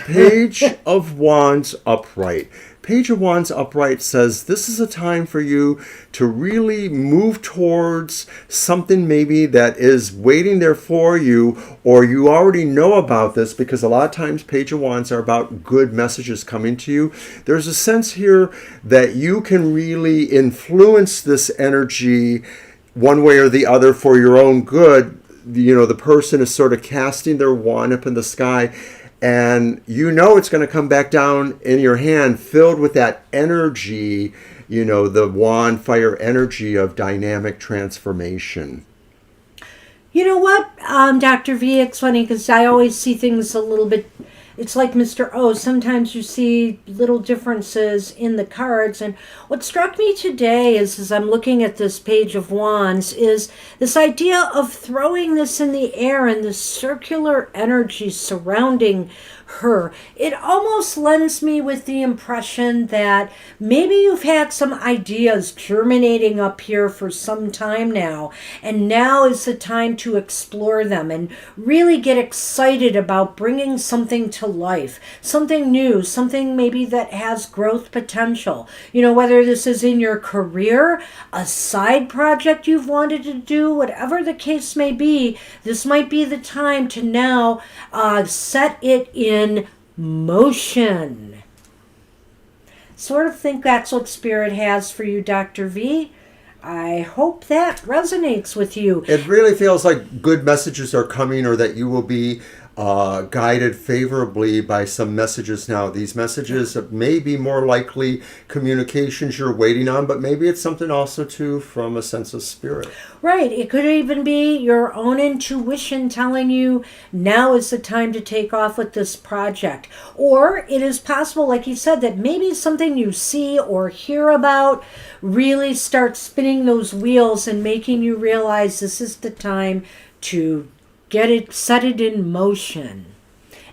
Speaker 1: Page of Wands upright. Page of Wands upright says this is a time for you to really move towards something maybe that is waiting there for you, or you already know about this, because a lot of times Page of Wands are about good messages coming to you. There's a sense here that you can really influence this energy one way or the other for your own good. The person is sort of casting their wand up in the sky, and it's going to come back down in your hand filled with that energy, the wand fire energy of dynamic transformation.
Speaker 2: You know what, Dr. V, it's funny because I always see things a little bit it's like Mr. O, sometimes you see little differences in the cards. And what struck me today is, as I'm looking at this Page of Wands, is this idea of throwing this in the air and the circular energy surrounding her. It almost lends me with the impression that maybe you've had some ideas germinating up here for some time now, and now is the time to explore them and really get excited about bringing something to life, something new, something maybe that has growth potential. You know, whether this is in your career, a side project you've wanted to do, whatever the case may be, this might be the time to now set it in motion. Sort of think that's what Spirit has for you, Dr. V. I hope that resonates with you.
Speaker 1: It really feels like good messages are coming, or that you will be guided favorably by some messages now. These messages may be more likely communications you're waiting on, but maybe it's something also too from a sense of spirit.
Speaker 2: Right. It could even be your own intuition telling you now is the time to take off with this project. Or it is possible, like you said, that maybe something you see or hear about really starts spinning those wheels and making you realize this is the time to set it in motion.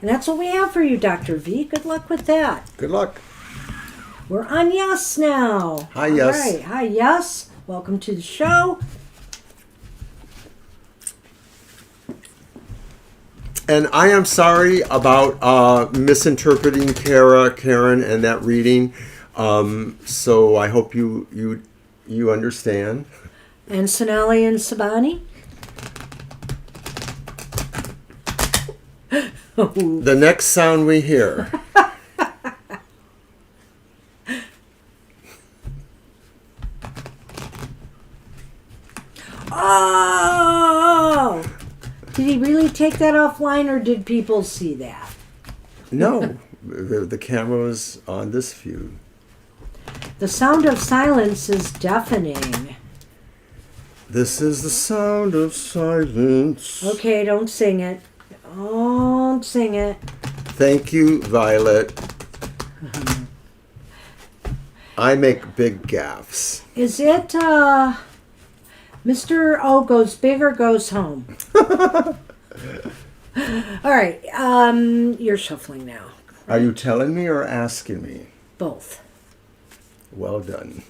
Speaker 2: And that's what we have for you, Dr. V. Good luck with that.
Speaker 1: Good luck.
Speaker 2: We're on Yes now.
Speaker 1: Hi, Yes.
Speaker 2: All right. Hi, Yes. Welcome to the show.
Speaker 1: And I am sorry about misinterpreting Karen, and that reading. So I hope you understand.
Speaker 2: And Sonali and Sabani.
Speaker 1: The next sound we hear.
Speaker 2: Oh! Did he really take that offline, or did people see that?
Speaker 1: No, the camera was on this view.
Speaker 2: The sound of silence is deafening.
Speaker 1: This is the sound of silence.
Speaker 2: Okay, don't sing it. Don't sing it.
Speaker 1: Thank you, Violet. I make big gaffes.
Speaker 2: Is it, Mr. O goes big or goes home? All right, you're shuffling now.
Speaker 1: Are you telling me or asking me?
Speaker 2: Both.
Speaker 1: Well done.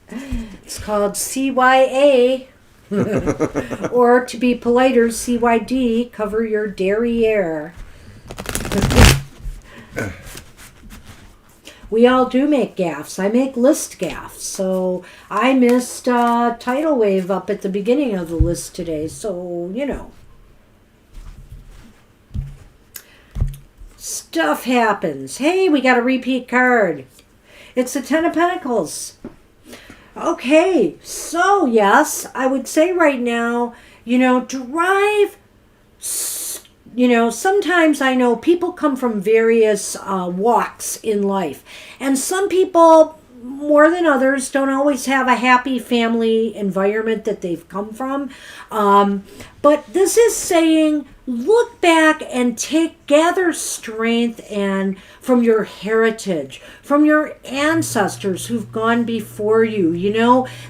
Speaker 2: It's called CYA. Or to be politer, CYD, cover your derriere. We all do make gaffes. I make list gaffes. So I missed tidal wave up at the beginning of the list today. So, you know. Stuff happens. Hey, we got a repeat card. It's the Ten of Pentacles. Okay, so yes, I would say right now, sometimes I know people come from various walks in life, and some people, more than others, don't always have a happy family environment that they've come from. But this is saying, look back and gather strength and from your heritage, from your ancestors who've gone before you.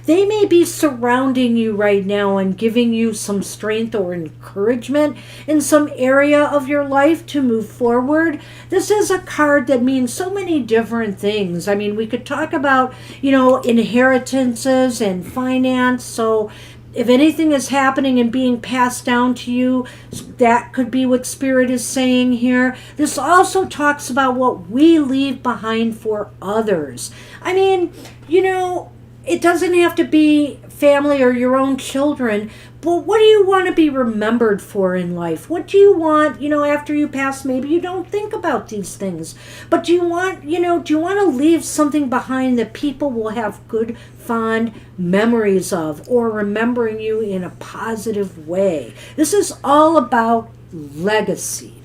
Speaker 2: They may be surrounding you right now and giving you some strength or encouragement in some area of your life to move forward. This is a card that means so many different things. I mean, we could talk about, inheritances and finance. So if anything is happening and being passed down to you, that could be what Spirit is saying here. This also talks about what we leave behind for others. I mean, it doesn't have to be family or your own children, but what do you want to be remembered for in life? What do you want, after you pass? Maybe you don't think about these things, but do you want to leave something behind that people will have good, fond memories of, or remembering you in a positive way? This is all about legacy.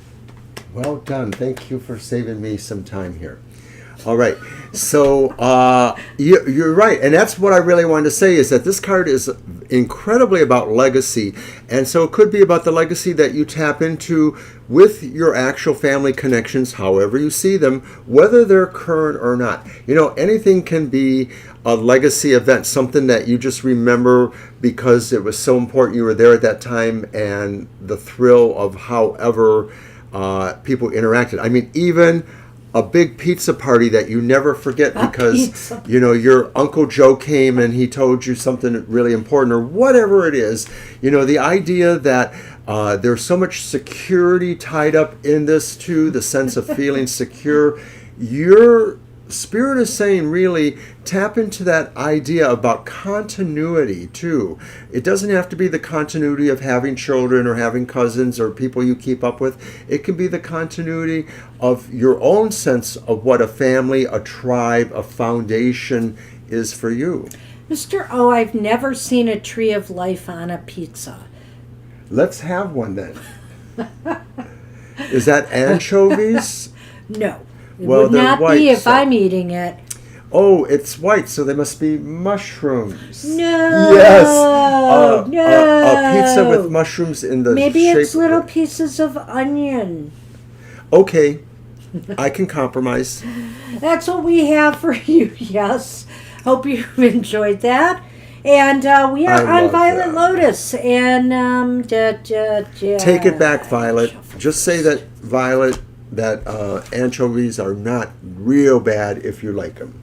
Speaker 1: Well done. Thank you for saving me some time here. All right. So you're right. And that's what I really wanted to say, is that this card is incredibly about legacy. And so it could be about the legacy that you tap into with your actual family connections, however you see them, whether they're current or not. You know, anything can be a legacy event, something that you just remember because it was so important you were there at that time, and the thrill of however people interacted. I mean, even a big pizza party that you never forget because, you know, your Uncle Joe came and he told you something really important or whatever it is. You know, the idea that there's so much security tied up in this too, the sense of feeling secure. Your Spirit is saying really tap into that idea about continuity too. It doesn't have to be the continuity of having children or having cousins or people you keep up with. It can be the continuity of your own sense of what a family, a tribe, a foundation is for you.
Speaker 2: Mr. O, I've never seen a tree of life on a pizza.
Speaker 1: Let's have one then. Is that anchovies?
Speaker 2: No. It
Speaker 1: Well,
Speaker 2: would
Speaker 1: they're
Speaker 2: not
Speaker 1: white,
Speaker 2: be if
Speaker 1: so-
Speaker 2: I'm eating it.
Speaker 1: Oh, it's white, so they must be mushrooms.
Speaker 2: No.
Speaker 1: Yes.
Speaker 2: No.
Speaker 1: A pizza with mushrooms in the
Speaker 2: Maybe
Speaker 1: shape
Speaker 2: it's little
Speaker 1: of it.
Speaker 2: pieces of onion.
Speaker 1: Okay, I can compromise.
Speaker 2: That's what we have for you, yes. Hope you enjoyed that. And we are
Speaker 1: I
Speaker 2: on
Speaker 1: love
Speaker 2: Violet
Speaker 1: that.
Speaker 2: Lotus. And
Speaker 1: Take it back, Violet. Just say that, Violet, that anchovies are not real bad if you like them.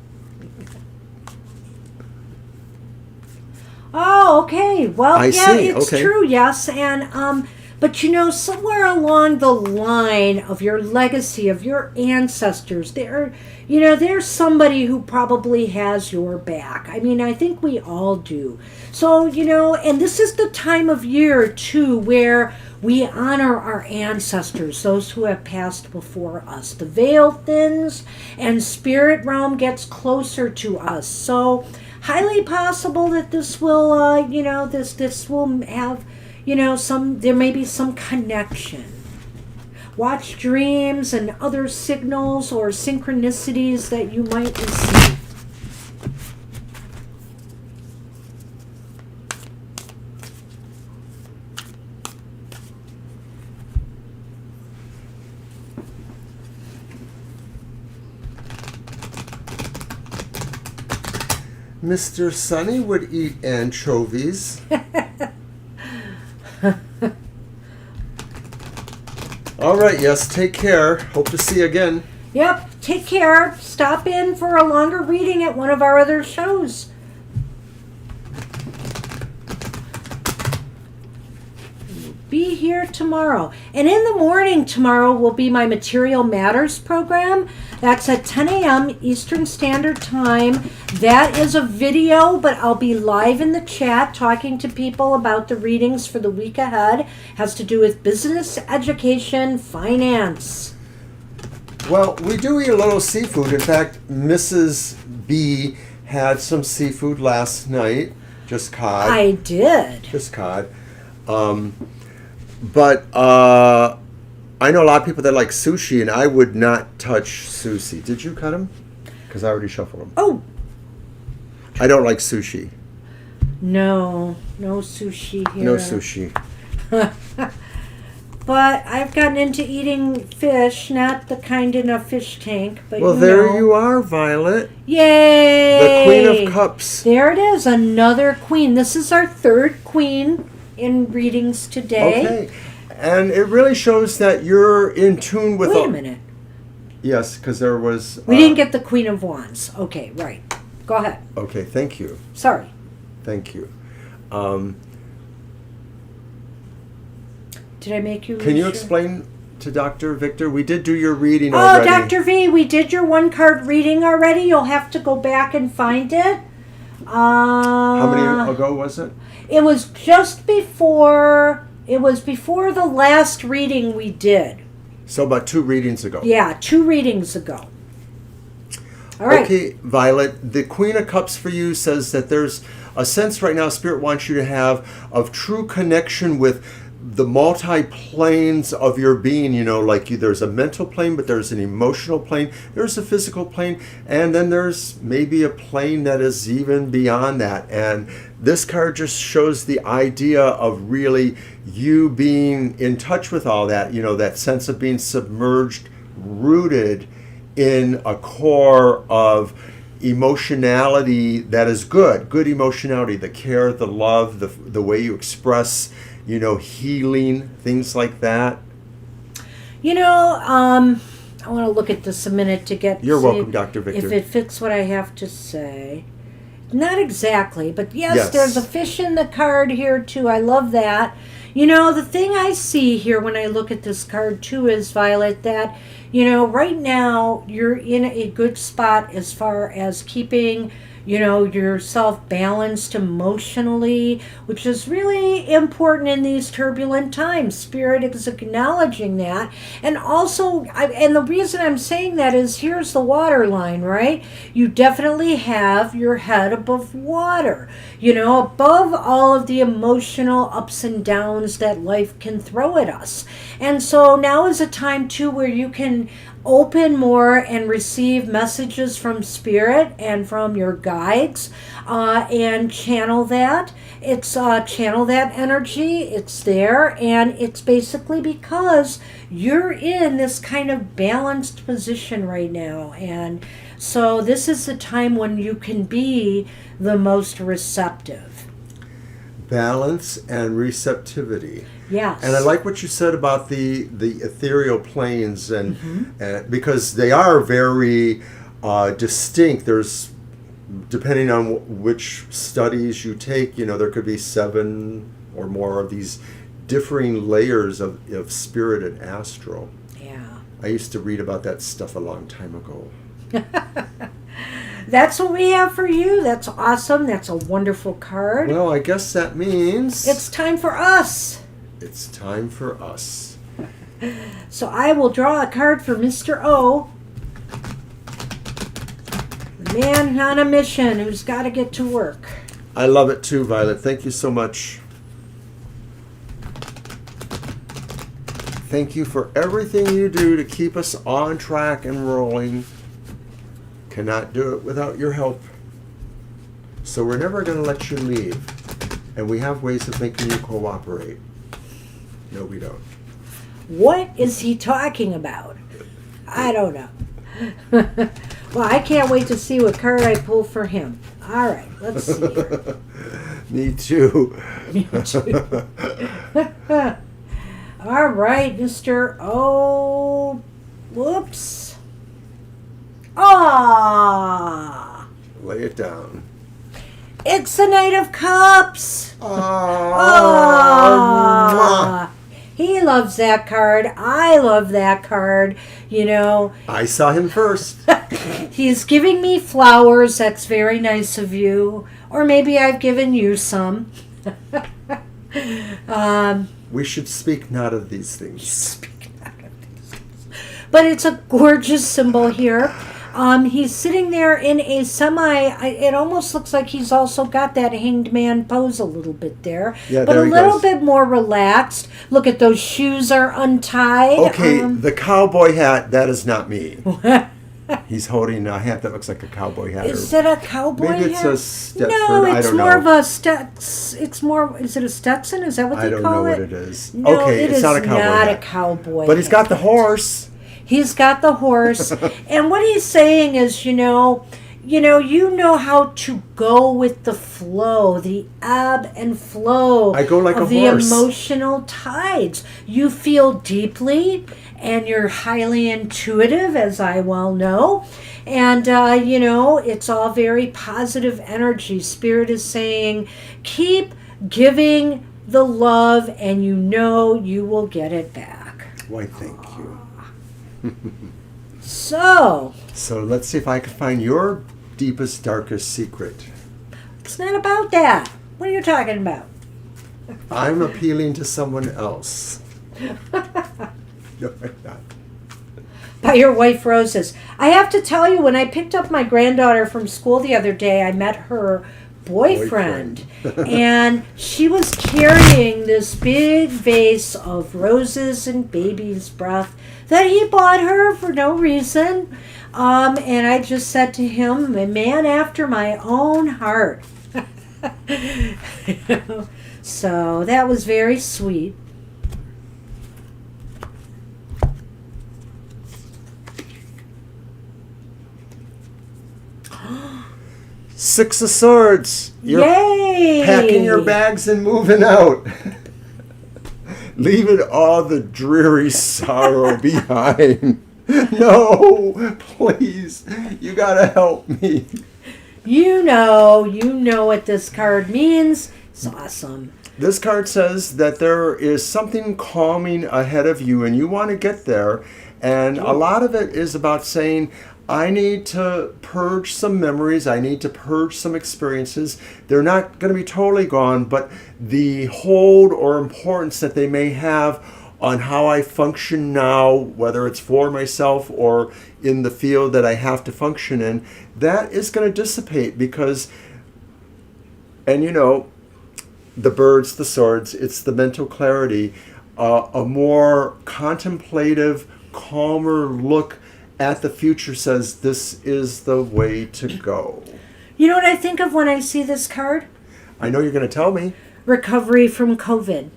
Speaker 2: Oh, okay. Well,
Speaker 1: I
Speaker 2: yeah,
Speaker 1: see.
Speaker 2: it's
Speaker 1: Okay.
Speaker 2: true, yes. And but you know, somewhere along the line of your legacy, of your ancestors, there's somebody who probably has your back. I mean, I think we all do. So, and this is the time of year too where we honor our ancestors, those who have passed before us. The veil thins and spirit realm gets closer to us. So highly possible that this will, this will have, there may be some connection. Watch dreams and other signals or synchronicities that you might receive.
Speaker 1: Mr. Sunny would eat anchovies. All right, yes, take care. Hope to see you again.
Speaker 2: Yep, take care. Stop in for a longer reading at one of our other shows. Be here tomorrow. And in the morning tomorrow will be my Material Matters program. That's at 10 a.m. Eastern Standard Time. That is a video, but I'll be live in the chat talking to people about the readings for the week ahead. Has to do with business, education, finance.
Speaker 1: Well, we do eat a little seafood. In fact, Mrs. B had some seafood last night. Just cod.
Speaker 2: I did.
Speaker 1: Just cod. But I know a lot of people that like sushi, and I would not touch sushi. Did you cut them? Because I already shuffled them.
Speaker 2: Oh,
Speaker 1: I don't like sushi.
Speaker 2: no sushi here.
Speaker 1: No sushi.
Speaker 2: But I've gotten into eating fish, not the kind in a fish tank, but
Speaker 1: Well, there you are, Violet.
Speaker 2: Yay!
Speaker 1: The Queen of Cups.
Speaker 2: There it is, another queen. This is our third queen in readings today.
Speaker 1: Okay. And it really shows that you're in tune with...
Speaker 2: Wait a minute.
Speaker 1: Yes, because there was...
Speaker 2: We didn't get the Queen of Wands. Okay, right. Go ahead.
Speaker 1: Okay, thank you.
Speaker 2: Sorry.
Speaker 1: Thank you.
Speaker 2: Did I make you
Speaker 1: Can you
Speaker 2: sure?
Speaker 1: explain to Dr. Victor? We did do your reading
Speaker 2: Oh,
Speaker 1: already.
Speaker 2: Dr. V, we did your one card reading already. You'll have to go back and find it.
Speaker 1: How many ago was it?
Speaker 2: It was just before. It was before the last reading we did.
Speaker 1: So about 2 readings ago.
Speaker 2: Yeah, 2 readings ago. All right.
Speaker 1: Okay, Violet, the Queen of Cups for you says that there's a sense right now Spirit wants you to have of true connection with the multi-planes of your being, there's a mental plane, but there's an emotional plane, there's a physical plane, and then there's maybe a plane that is even beyond that. And this card just shows the idea of really you being in touch with all that, that sense of being submerged, rooted in a core of emotionality that is good emotionality, the care, the love, the way you express, healing, things like that.
Speaker 2: I want to look at this a minute to get.
Speaker 1: You're welcome, Dr. Victor.
Speaker 2: If it fits what I have to say. Not exactly, but yes, there's a fish in the card here too. I love that. The thing I see here when I look at this card too is, Violet, that, right now you're in a good spot as far as keeping, yourself balanced emotionally, which is really important in these turbulent times. Spirit is acknowledging that. And also, and the reason I'm saying that is, here's the water line, right? You definitely have your head above water, above all of the emotional ups and downs that life can throw at us. And so now is a time too where you can open more and receive messages from Spirit and from your guides, and channel that. It's channel that energy. It's there, and it's basically because you're in this kind of balanced position right now, and so this is the time when you can be the most receptive.
Speaker 1: Balance and receptivity.
Speaker 2: Yes.
Speaker 1: And I like what you said about the ethereal planes, and because they are very distinct. There's, depending on which studies you take, there could be 7 or more of these differing layers of spirit and astral.
Speaker 2: Yeah.
Speaker 1: I used to read about that stuff a long time ago.
Speaker 2: That's what we have for you. That's awesome. That's a wonderful card.
Speaker 1: Well, I guess that means
Speaker 2: It's time for us.
Speaker 1: it's time for us.
Speaker 2: So I will draw a card for Mr. O. The man on a mission who's got to get to work.
Speaker 1: I love it too, Violet. Thank you so much. Thank you for everything you do to keep us on track and rolling. Cannot do it without your help. So we're never going to let you leave. And we have ways of making you cooperate. No, we don't.
Speaker 2: What is he talking about? I don't know. Well, I can't wait to see what card I pull for him. All right, let's see here.
Speaker 1: Me too.
Speaker 2: Me too. All right, Mr. O. Whoops. Ah!
Speaker 1: Lay it down.
Speaker 2: It's the Knight of Cups.
Speaker 1: Ah.
Speaker 2: He loves that card. I love that card.
Speaker 1: I saw him first.
Speaker 2: He's giving me flowers. That's very nice of you. Or maybe I've given you some.
Speaker 1: We should speak not of these things.
Speaker 2: But it's a gorgeous symbol here. He's sitting there in a it almost looks like he's also got that hanged man pose a little bit there.
Speaker 1: Yeah,
Speaker 2: but
Speaker 1: there
Speaker 2: a
Speaker 1: he
Speaker 2: little
Speaker 1: goes.
Speaker 2: bit more relaxed. Look at those shoes are untied.
Speaker 1: Okay, the cowboy hat, that is not me. He's holding a hat that looks like a cowboy hat.
Speaker 2: Is it a cowboy hat?
Speaker 1: Maybe it's a Stetson.
Speaker 2: No,
Speaker 1: I
Speaker 2: it's
Speaker 1: don't
Speaker 2: more
Speaker 1: know.
Speaker 2: of a Stetson. It's more, is it a Stetson? Is that what they
Speaker 1: I don't
Speaker 2: call
Speaker 1: know
Speaker 2: it?
Speaker 1: what it is.
Speaker 2: No,
Speaker 1: Okay,
Speaker 2: it
Speaker 1: it's
Speaker 2: is
Speaker 1: not a cowboy
Speaker 2: not
Speaker 1: hat.
Speaker 2: a cowboy
Speaker 1: But he's
Speaker 2: hat.
Speaker 1: got the horse.
Speaker 2: He's got the horse. And what he's saying is, you know how to go with the flow, the ebb and flow
Speaker 1: I go like
Speaker 2: of
Speaker 1: a
Speaker 2: the
Speaker 1: horse.
Speaker 2: emotional tides. You feel deeply, and you're highly intuitive, as I well know. And, it's all very positive energy. Spirit is saying, keep giving the love, and you will get it back.
Speaker 1: Why, thank you.
Speaker 2: So
Speaker 1: let's see if I can find your deepest, darkest secret.
Speaker 2: it's not about that. What are you talking about?
Speaker 1: I'm appealing to someone else. No, I'm not.
Speaker 2: By your wife, Roses. I have to tell you, when I picked up my granddaughter from school the other day, I met her boyfriend. And she was carrying this big vase of roses and baby's breath that he bought her for no reason. And I just said to him, a man after my own heart. So that was very sweet.
Speaker 1: Six of Swords. You're
Speaker 2: Yay!
Speaker 1: packing your bags and moving out. Leaving all the dreary sorrow behind. No, please. You gotta help me.
Speaker 2: You know what this card means. It's awesome.
Speaker 1: This card says that there is something calming ahead of you and you want to get there. And a lot of it is about saying, I need to purge some memories. I need to purge some experiences. They're not going to be totally gone, but the hold or importance that they may have on how I function now, whether it's for myself or in the field that I have to function in, that is going to dissipate because, and you know, the birds, the swords, it's the mental clarity, a more contemplative, calmer look at the future says this is the way to go.
Speaker 2: You know what I think of when I see this card?
Speaker 1: I know you're going to tell me.
Speaker 2: Recovery from COVID.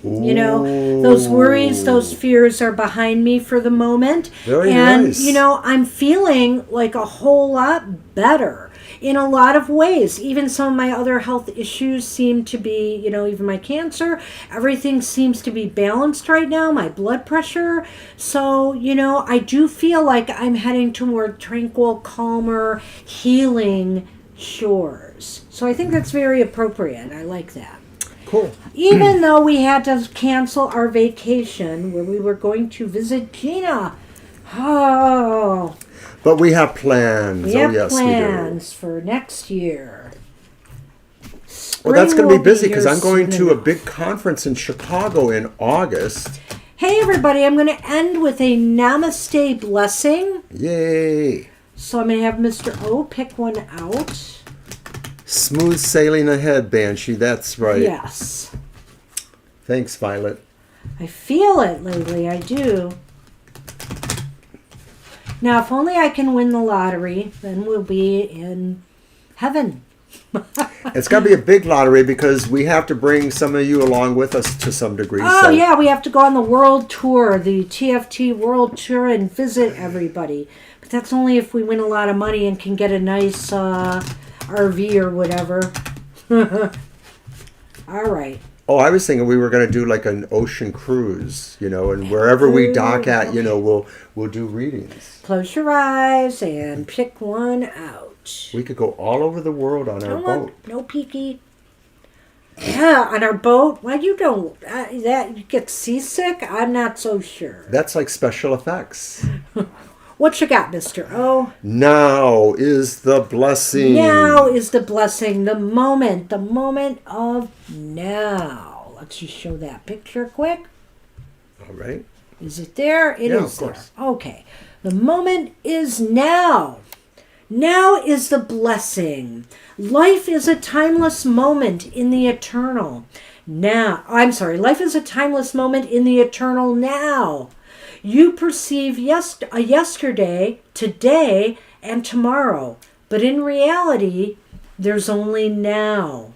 Speaker 1: Ooh.
Speaker 2: You know, those worries, those fears are behind me for the moment.
Speaker 1: Very
Speaker 2: and,
Speaker 1: nice.
Speaker 2: you know, I'm feeling like a whole lot better in a lot of ways. Even some of my other health issues seem to be, you know, even my cancer, everything seems to be balanced right now, my blood pressure. So, you know, I do feel like I'm heading toward tranquil, calmer, healing shores. So I think that's very appropriate. I like that.
Speaker 1: Cool.
Speaker 2: Even though we had to cancel our vacation where we were going to visit Gina. Oh.
Speaker 1: But we have plans.
Speaker 2: We have
Speaker 1: yes,
Speaker 2: plans for next year.
Speaker 1: Well, that's going to be busy because
Speaker 2: here
Speaker 1: I'm going
Speaker 2: soon
Speaker 1: to a
Speaker 2: enough.
Speaker 1: big conference in Chicago in August.
Speaker 2: Hey, everybody, I'm going to end with a namaste blessing.
Speaker 1: Yay.
Speaker 2: So I'm going to have Mr. O pick one out.
Speaker 1: Smooth sailing ahead, Banshee. That's right.
Speaker 2: Yes.
Speaker 1: Thanks, Violet.
Speaker 2: I feel it lately. I do. Now, if only I can win the lottery, then we'll be in heaven.
Speaker 1: It's got to be a big lottery because we have to bring some of you along with us to some degree.
Speaker 2: Oh,
Speaker 1: so.
Speaker 2: yeah, we have to go on the world tour, the TFT world tour, and visit everybody. But that's only if we win a lot of money and can get a nice RV or whatever. All right.
Speaker 1: Oh, I was thinking we were going to do like an ocean cruise, you know, and wherever we dock at, you know, we'll do readings.
Speaker 2: Close your eyes and pick one out.
Speaker 1: We could go all over the world on our boat.
Speaker 2: No peeky. Yeah, on our boat. Well, you don't. That you get seasick? I'm not so sure.
Speaker 1: That's like special effects.
Speaker 2: What you got, Mr. O?
Speaker 1: Now is the blessing.
Speaker 2: Now is the blessing, the moment of now. Let's just show that picture quick.
Speaker 1: All right.
Speaker 2: Is it there? It
Speaker 1: Yeah,
Speaker 2: is
Speaker 1: of
Speaker 2: there.
Speaker 1: course.
Speaker 2: Okay. The moment is now. Now is the blessing. Life is a timeless moment in the eternal. Life is a timeless moment in the eternal now. You perceive a yesterday, today, and tomorrow. But in reality, there's only now.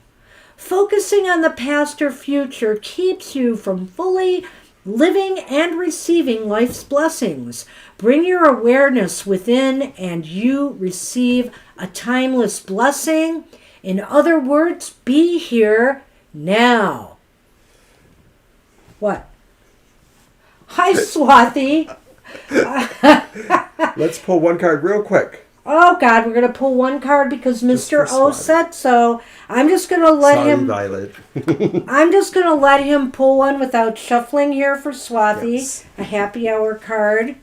Speaker 2: Focusing on the past or future keeps you from fully living and receiving life's blessings. Bring your awareness within and you receive a timeless blessing. In other words, be here now. What? Hi, Swati.
Speaker 1: Let's pull one card real quick.
Speaker 2: Oh, God, we're going to pull one card because Mr.
Speaker 1: for
Speaker 2: O
Speaker 1: Swati.
Speaker 2: said so. I'm just going to let
Speaker 1: Sorry,
Speaker 2: him...
Speaker 1: Violet.
Speaker 2: I'm just going to let him pull one without shuffling here for Swati.
Speaker 1: Yes.
Speaker 2: A happy hour card.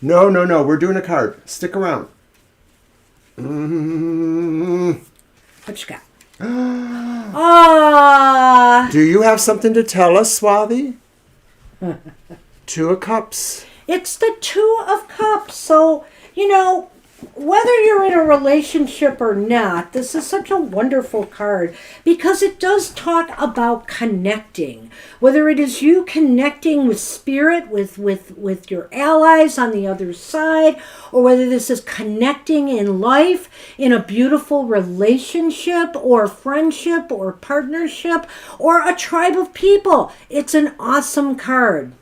Speaker 1: No. We're doing a card. Stick around. Mm.
Speaker 2: What you got? Ah,
Speaker 1: Do you have something to tell us, Swathi? Two of Cups.
Speaker 2: it's the Two of Cups. So, you know, whether you're in a relationship or not, this is such a wonderful card because it does talk about connecting. Whether it is you connecting with spirit, with your allies on the other side, or whether this is connecting in life, in a beautiful relationship or friendship or partnership or a tribe of people. It's an awesome card.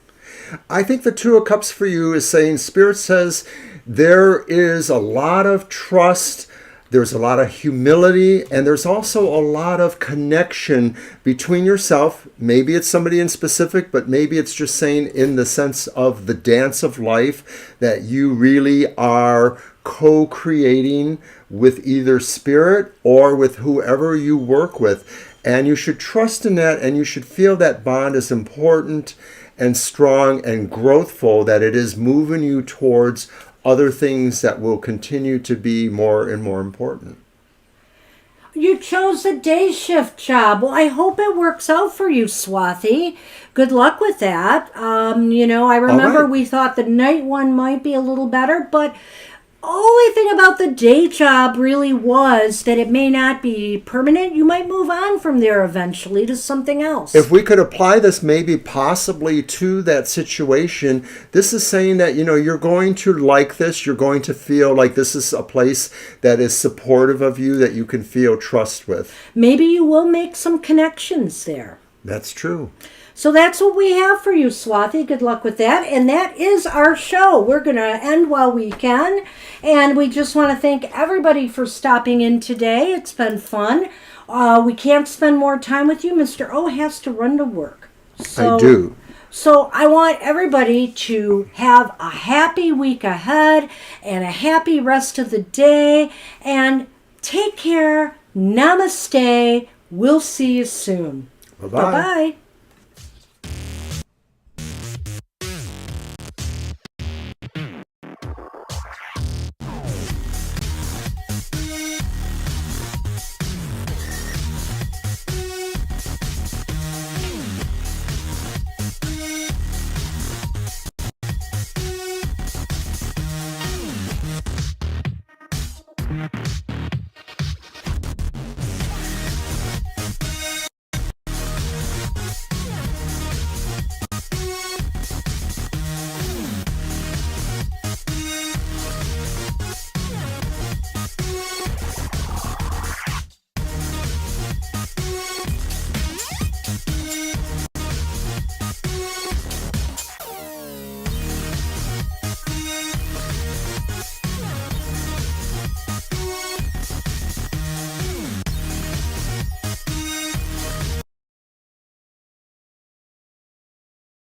Speaker 1: I think the Two of Cups for you is saying, Spirit says, there is a lot of trust, there's a lot of humility, and there's also a lot of connection between yourself. Maybe it's somebody in specific, but maybe it's just saying in the sense of the dance of life that you really are co-creating with either spirit or with whoever you work with. And you should trust in that, and you should feel that bond is important and strong and growthful, that it is moving you towards other things that will continue to be more and more important.
Speaker 2: You chose a day shift job. Well, I hope it works out for you, Swathi. Good luck with that. I remember
Speaker 1: right.
Speaker 2: we thought the night one might be a little better, but only thing about the day job really was that it may not be permanent. You might move on from there eventually to something else.
Speaker 1: If we could apply this maybe possibly to that situation, this is saying that, you're going to like this. You're going to feel like this is a place that is supportive of you, that you can feel trust with.
Speaker 2: Maybe you will make some connections there.
Speaker 1: That's true.
Speaker 2: So that's what we have for you, Swathi. Good luck with that. And that is our show. We're going to end while we can. And we just want to thank everybody for stopping in today. It's been fun. We can't spend more time with you. Mr. O has to run to work.
Speaker 1: I do.
Speaker 2: So I want everybody to have a happy week ahead and a happy rest of the day. And take care. Namaste. We'll see you soon.
Speaker 1: Bye-bye.
Speaker 2: Bye-bye.